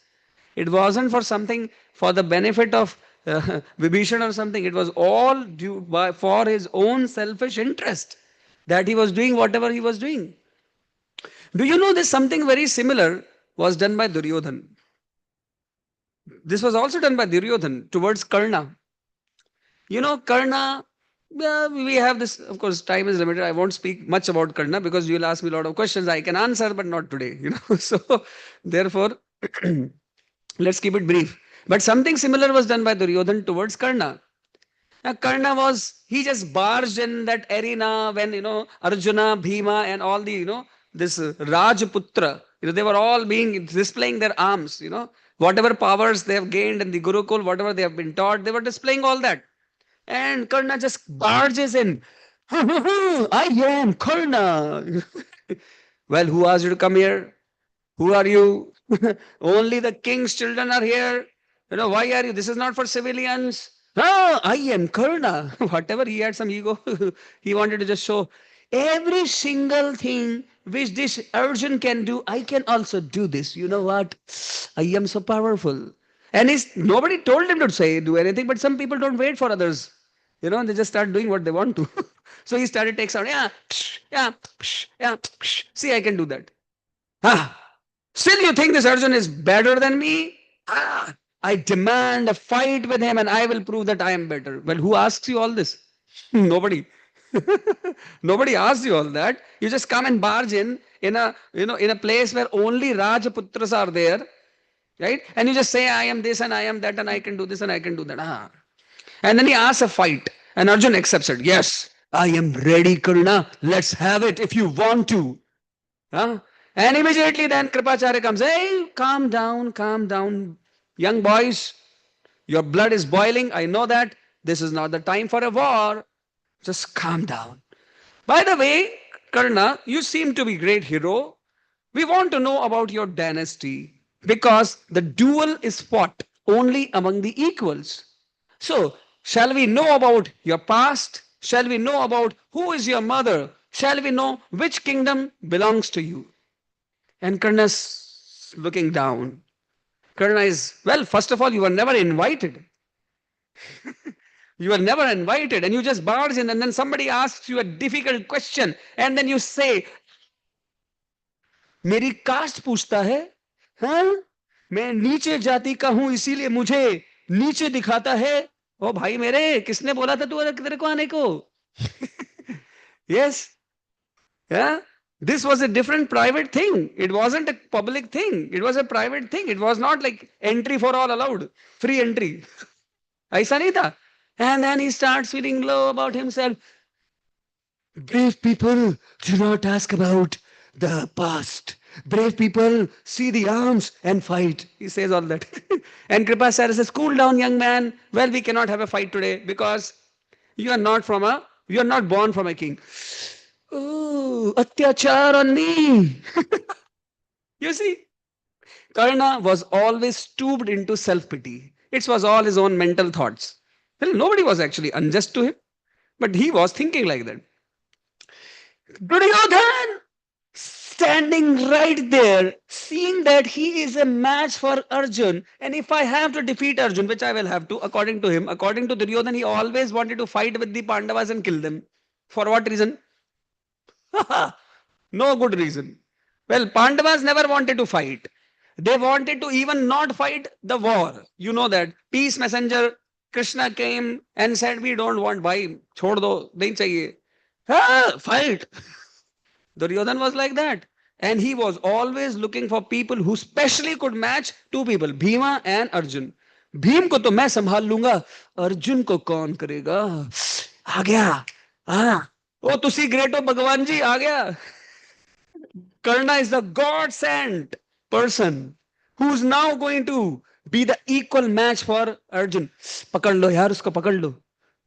It wasn't for something for the benefit of Vibhishan or something. It was all for his own selfish interest that he was doing whatever he was doing. Do you know this something very similar was done by Duryodhan? This was also done by Duryodhan towards Karna. Karna, we have this, of course, time is limited. I won't speak much about Karna because you'll ask me a lot of questions. I can answer, but not today, So, therefore, let's keep it brief. But something similar was done by Duryodhan towards Karna. Now, Karna he just barged in that arena when, Arjuna, Bhima, and all the, this Rajputra, they were all displaying their arms, whatever powers they have gained in the Gurukul, whatever they have been taught, they were displaying all that. And Karna just barges in. I am Karna. Well, who asked you to come here? Who are you? Only the king's children are here. Why are you? This is not for civilians. Ah, I am Karna. Whatever, he had some ego. He wanted to just show every single thing which this Arjun can do, I can also do this. You know what? I am so powerful. And nobody told him to say, do anything, but some people don't wait for others. They just start doing what they want to. So he started take sound, yeah, psh, yeah, psh, yeah, psh. See, I can do that. Ah, still you think this Arjun is better than me? Ah, I demand a fight with him and I will prove that I am better. Well, who asks you all this? Nobody. Nobody asks you all that. You just come and barge in a place where only Rajputras are there, right? And you just say, I am this and I am that and I can do this and I can do that. Ah. And then he asks a fight and Arjun accepts it. Yes, I am ready, Karuna. Let's have it if you want to. Huh? And immediately then Kripacharya comes, hey, calm down. Young boys, your blood is boiling. I know that. This is not the time for a war. Just calm down. By the way, Karna, you seem to be great hero. We want to know about your dynasty because the duel is fought only among the equals. So, shall we know about your past? Shall we know about who is your mother? Shall we know which kingdom belongs to you? And Karna's looking down. Karna is, well, first of all, you were never invited. You were never invited, and you just barge in, and then somebody asks you a difficult question, and then you say, मेरी cast पूछता है, हाँ मैं नीचे जाति का हूं इसीलिए मुझे नीचे दिखाता है. ओ भाई मेरे, किसने बोला था तू तेरे को आने को? Yes, yeah. This was a different private thing. It wasn't a public thing. It was a private thing. It was not like entry for all allowed, free entry. ऐसा नहीं था. And then he starts feeling low about himself. Brave people do not ask about the past. Brave people see the arms and fight. He says all that. And Kripacharya says, cool down, young man. Well, we cannot have a fight today because you are not born from a king. Oh, atyachar on me. You see, Karna was always stooped into self-pity. It was all his own mental thoughts. Well, nobody was actually unjust to him, but he was thinking like that. Duryodhan, standing right there, seeing that he is a match for Arjun, and if I have to defeat Arjun, which I will have to, according to him, according to Duryodhan, he always wanted to fight with the Pandavas and kill them. For what reason? No good reason. Well, Pandavas never wanted to fight. They wanted to even not fight the war. You know that. Peace messenger Krishna came and said, we don't want bhai. Chhod do. Nahi chahiye. Fight. Duryodhan was like that. And he was always looking for people who specially could match two people, Bhima and Arjun. Bhim को तो मैं संभाल लूंगा, अर्जुन को कौन करेगा? आ गया. ओ तुसी ग्रेटो भगवान जी आ गया. Karna is the God sent person who's now going to be the equal match for Arjun. पकड़ लो यार उसको पकड़ लो.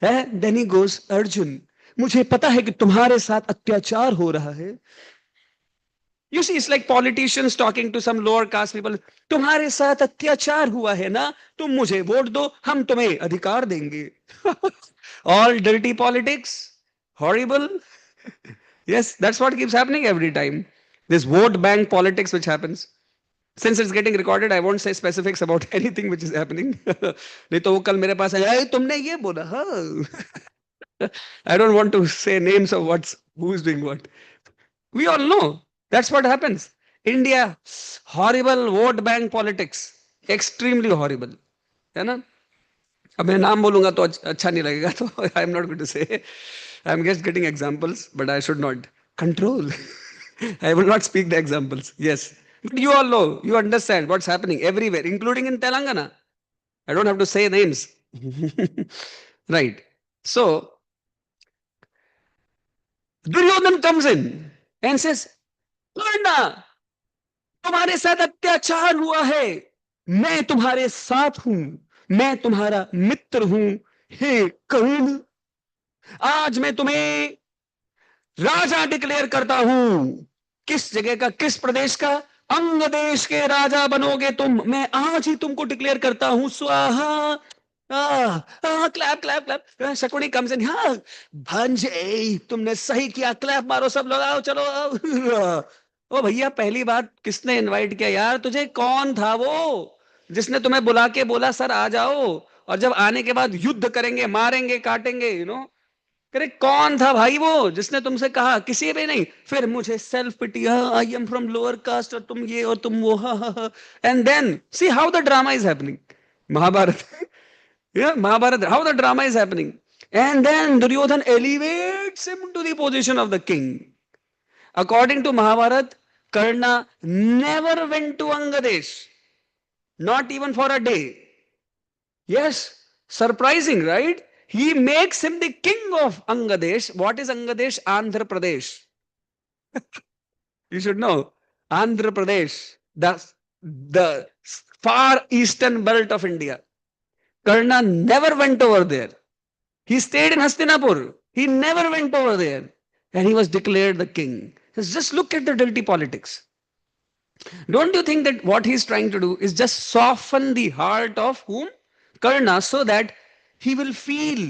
Then he goes, Arjun, मुझे पता है कि तुम्हारे साथ अत्याचार हो रहा है. You see, it's like politicians talking to some lower caste people. तुम्हारे साथ अत्याचार हुआ है ना, तुम मुझे वोट दो, हम तुम्हें अधिकार देंगे. All dirty politics, horrible. Yes, that's what keeps happening every time. This vote bank politics which happens. Since it's getting recorded, I won't say specifics about anything which is happening. नहीं तो वो कल मेरे पास आया, तुमने ये बोला, हाँ. I don't want to say names of who is doing what. We all know that's what happens. India, horrible vote bank politics, extremely horrible, है ना? अब मैं नाम बोलूंगा तो अच्छा नहीं लगेगा, तो I am not going to say. I am just getting examples, but I should not. Control. I will not speak the examples. Yes. But you all know, you understand what's happening everywhere, including in Telangana. I don't have to say names. Right. So, Duryodhan comes in and says, Karna, तुम्हारे साथ अत्याचार हुआ है. मैं तुम्हारे साथ हूं. मैं तुम्हारा मित्र हूं. हे कर्ण, आज मैं तुम्हें राजा डिक्लेयर करता हूं. किस जगह का, किस प्रदेश का? अंग देश के राजा बनोगे तुम. मैं आज ही तुमको डिक्लेयर करता हूं. स्वाहा. Clap clap clap. Shakuni comes in. हाँ भांजे, तुमने सही किया. क्लैप मारो सब लोग. आओ चलो आओ. ओ भैया, पहली बात किसने इनवाइट किया यार तुझे? कौन था वो? जिसने तुम्हें बुला के बोला सर आ जाओ, और जब आने के बाद युद्ध करेंगे, मारेंगे, काटेंगे, अरे कौन था भाई वो जिसने तुमसे कहा? किसी भी नहीं। फिर मुझे self pity, I am from lower caste, और तुम ये और तुम वो, हा। And then see how the drama is happening. Mahabharat, Mahabharat, how the drama is happening. And then Duryodhan elevates him to the position of the king. According to Mahabharata, Karna never went to Angadesh, not even for a day. Yes, surprising, right? He makes him the king of Angadesh. What is Angadesh? Andhra Pradesh. You should know. Andhra Pradesh, the far eastern belt of India. Karna never went over there. He stayed in Hastinapur. He never went over there. And he was declared the king. Just look at the dirty politics. Don't you think that what he's trying to do is just soften the heart of whom? Karna, so that he will feel,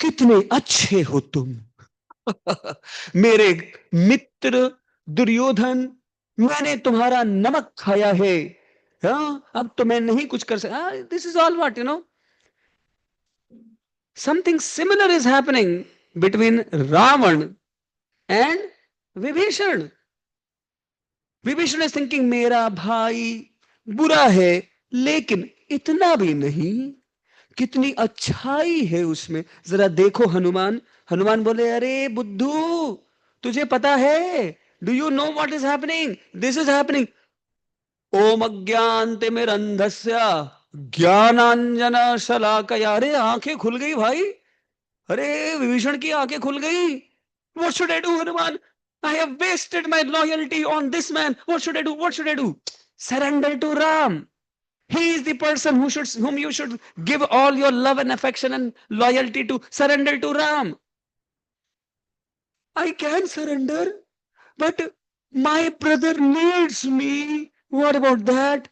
कितने अच्छे हो तुम मेरे मित्र दुर्योधन, मैंने तुम्हारा नमक खाया है, हाँ अब तो मैं नहीं कुछ कर सकता. This is all what something similar is happening between Ravan and Vibhishan. Vibhishan is thinking मेरा भाई बुरा है, लेकिन इतना भी नहीं, कितनी अच्छाई है उसमें, जरा देखो हनुमान. हनुमान बोले अरे बुद्धू, तुझे पता है, do you know what is happening? This is happening. ओम अज्ञानतिमिरन्धस्य ज्ञानांजन शलाकया. अरे आंखें खुल गई भाई. अरे विभीषण की आंखें खुल गई. What should I do, Hanuman? I have wasted my loyalty on this man. What should I do? What should I do? Surrender to Ram. He is the person whom you should give all your love and affection and loyalty to. Surrender to Ram. I can surrender, but my brother needs me. What about that?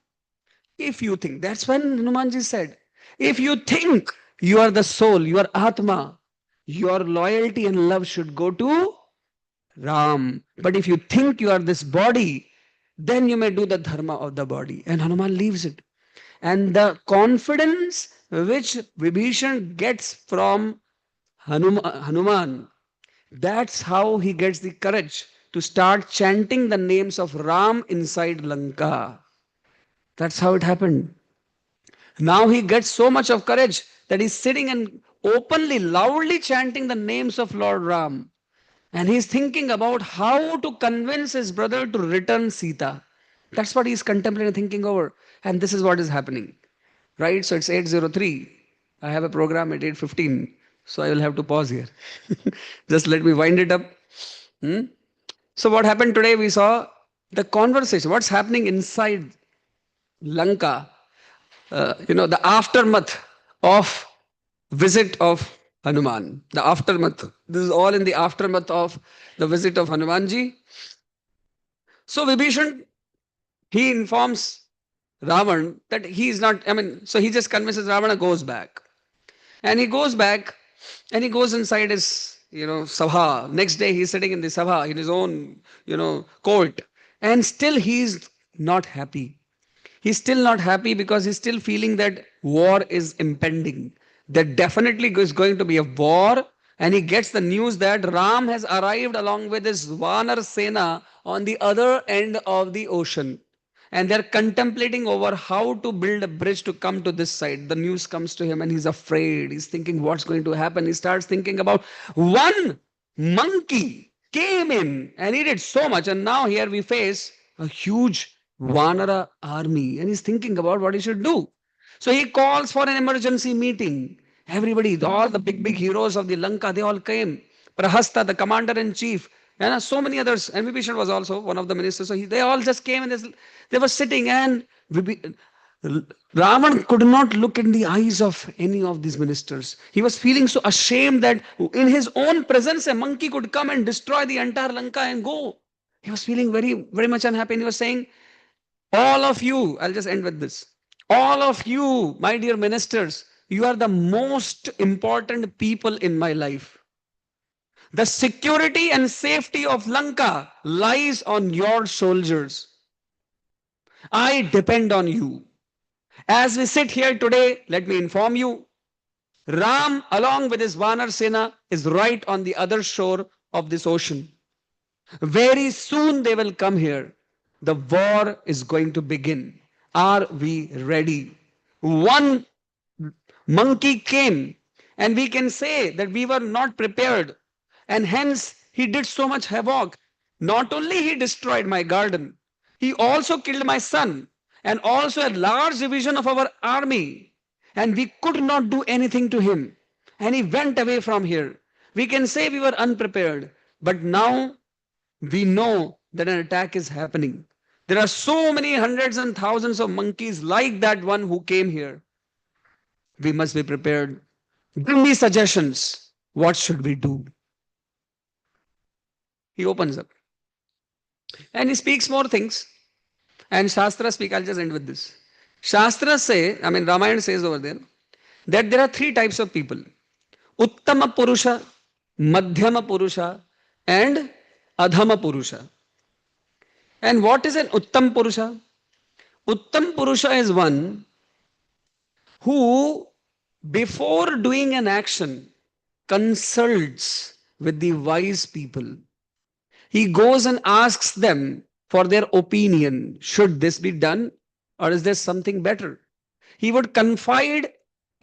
If you think, that's when Hanumanji said, if you think you are the soul, you are Atma, your loyalty and love should go to Ram. But if you think you are this body, then you may do the dharma of the body. And Hanuman leaves it. And the confidence which Vibhishan gets from Hanuman, that's how he gets the courage to start chanting the names of Ram inside Lanka. That's how it happened. Now he gets so much of courage that he's sitting and openly, loudly chanting the names of Lord Ram. And he's thinking about how to convince his brother to return Sita. That's what he's contemplating, thinking over. And this is what is happening. Right? So it's 8:03. I have a program at 8:15. So I will have to pause here. Just let me wind it up. So what happened today? We saw the conversation. What's happening inside Lanka? The aftermath of visit of Hanuman. The aftermath. This is all in the aftermath of the visit of Hanumanji. So Vibhishan, he informs Ravan that he is not, so he just convinces Ravana, goes back. And he goes back and he goes inside his, sabha. Next day he's sitting in the sabha, in his own, court. And still he's not happy. He's still not happy because he's still feeling that war is impending. There definitely is going to be a war. And he gets the news that Ram has arrived along with his Vanar Sena on the other end of the ocean. And they're contemplating over how to build a bridge to come to this side. The news comes to him and he's afraid. He's thinking what's going to happen. He starts thinking about one monkey came in and he did so much. And now here we face a huge Vanara army. And he's thinking about what he should do. So he calls for an emergency meeting. Everybody, all the big heroes of the Lanka, they all came. Prahasta, the commander-in-chief, and so many others. And Vibhishan was also one of the ministers. So they all just came and they were sitting, and Ravan could not look in the eyes of any of these ministers. He was feeling so ashamed that in his own presence, a monkey could come and destroy the entire Lanka and go. He was feeling very, very much unhappy. And he was saying, all of you, I'll just end with this. All of you, my dear ministers, you are the most important people in my life. The security and safety of Lanka lies on your soldiers. I depend on you. As we sit here today, let me inform you, Ram, along with his Vanar Sena, is right on the other shore of this ocean. Very soon they will come here. The war is going to begin. Are we ready? One monkey came, and we can say that we were not prepared, and hence he did so much havoc. Not only he destroyed my garden, he also killed my son and also a large division of our army, and we could not do anything to him, and he went away from here. We can say we were unprepared, but now we know that an attack is happening. There are so many hundreds and thousands of monkeys like that one who came here. We must be prepared. Give me suggestions. What should we do? He opens up and he speaks more things. And Shastra speak, I'll just end with this. Shastra say, I mean, Ramayana says over there, that there are three types of people: Uttama Purusha, Madhyama Purusha, and Adhama Purusha. And what is an Uttam Purusha? Uttam Purusha is one who, before doing an action, consults with the wise people. He goes and asks them for their opinion. Should this be done or is there something better? He would confide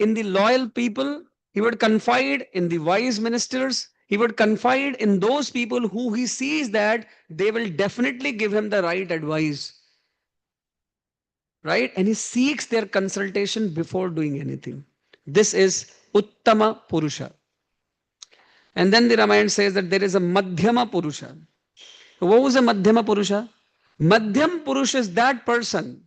in the loyal people. He would confide in the wise ministers. He would confide in those people who he sees that they will definitely give him the right advice. Right? And he seeks their consultation before doing anything. This is Uttama Purusha. And then the Ramayana says that there is a Madhyama Purusha. What was a Madhyama Purusha? Madhyam Purusha is that person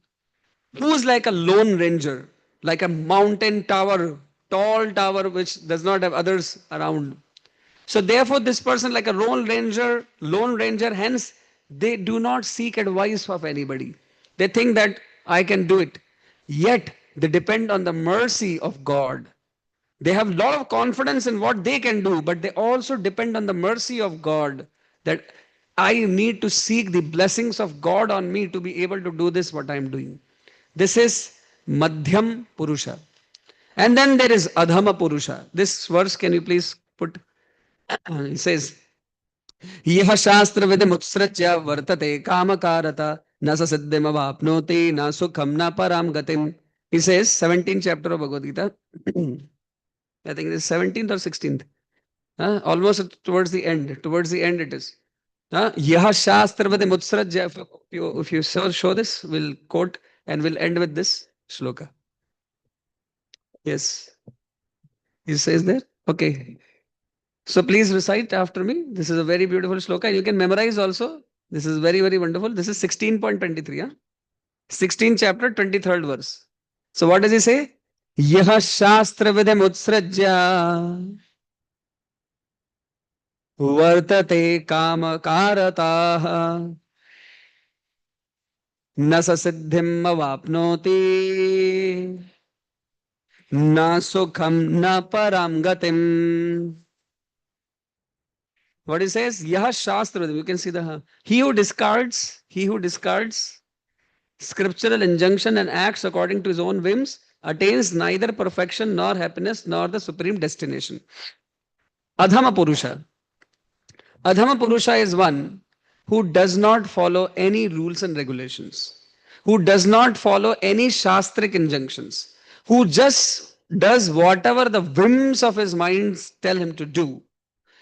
who is like a lone ranger, like a mountain tower, tall tower which does not have others around. So therefore, this person like a lone ranger, hence they do not seek advice of anybody. They think that I can do it. Yet they depend on the mercy of God. They have a lot of confidence in what they can do, but they also depend on the mercy of God, that I need to seek the blessings of God on me to be able to do this, what I am doing. This is Madhyam Purusha. And then there is Adhama Purusha. This verse, can you please put? It says, Yah Shastra Vidimutsrajya Vartate Kamakarata Nasa Siddhimavapnoti Na Sukham Na Param Gatim. He says, 17th chapter of Bhagavad Gita. I think it's 17th or 16th. Almost towards the end. Towards the end it is. Yah Shastra Vidimutsrajya. If you show this, we'll quote and we'll end with this shloka. Yes. He says there. Okay. So please recite after me. This is a very beautiful shloka. You can memorize also. This is very, very wonderful. This is 16.23. 16th chapter, 23rd verse. So what does he say? Yah Shastra Vidam Utsrajya Vartate Kama Karataha Nasa Siddhim Avapnoti Na Sukham Na Param Gatim. What he says? Yah Shastra. You can see the he who discards scriptural injunction and acts according to his own whims attains neither perfection nor happiness nor the supreme destination. Adhama Purusha. Adhama Purusha is one who does not follow any rules and regulations, who does not follow any shastric injunctions, who just does whatever the whims of his mind tell him to do.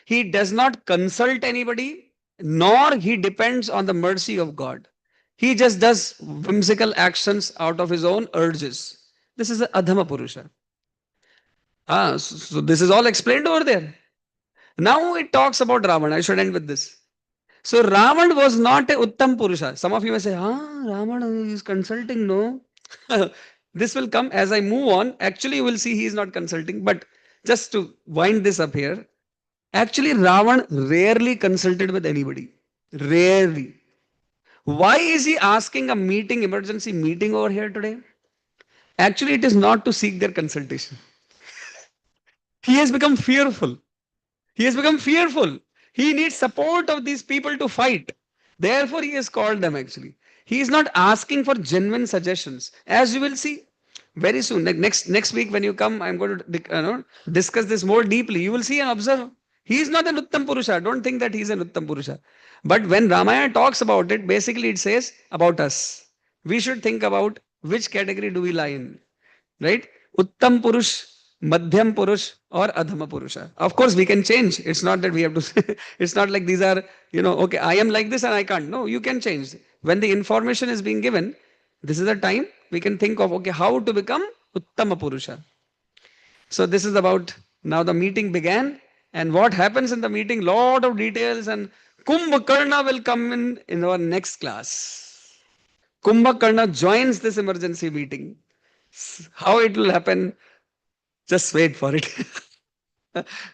He does not consult anybody, nor he depends on the mercy of God. He just does whimsical actions out of his own urges. This is the Adhama Purusha. So this is all explained over there. Now it talks about Ravana. I should end with this. So Ravana was not a Uttam Purusha. Some of you may say, Ravana is consulting. No. This will come as I move on. Actually, you will see he is not consulting. But just to wind this up here, actually, Ravan rarely consulted with anybody. Rarely. Why is he asking a meeting, emergency meeting over here today? Actually, it is not to seek their consultation. He has become fearful. He has become fearful. He needs support of these people to fight. Therefore, he has called them actually. He is not asking for genuine suggestions. As you will see, Very soon, like next week when you come, I'm going to discuss this more deeply. You will see and observe. He is not an Uttam Purusha. Don't think that he is an Uttam Purusha. But when Ramayana talks about it, basically it says about us. We should think about which category do we lie in, right? Uttam Purush, Madhyam Purush, or Adhama Purusha. Of course, we can change. It's not that we have to. It's not like these are, okay, I am like this and I can't. No, you can change. When the information is being given, this is the time we can think of, okay, how to become Uttama Purusha. So this is about, now the meeting began, and what happens in the meeting, lot of details, and Kumbhakarna will come in our next class. Kumbhakarna joins this emergency meeting. How it will happen, just wait for it.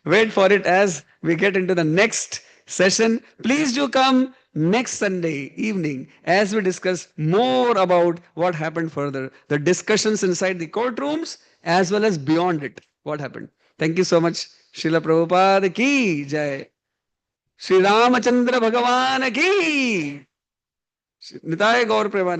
Wait for it as we get into the next session. Please do come next Sunday evening as we discuss more about what happened further. The discussions inside the courtrooms as well as beyond it. What happened. Thank you so much. Srila Prabhupada ki jai. Sri Ramachandra Bhagavan ki. Nitai Gaur Premanand.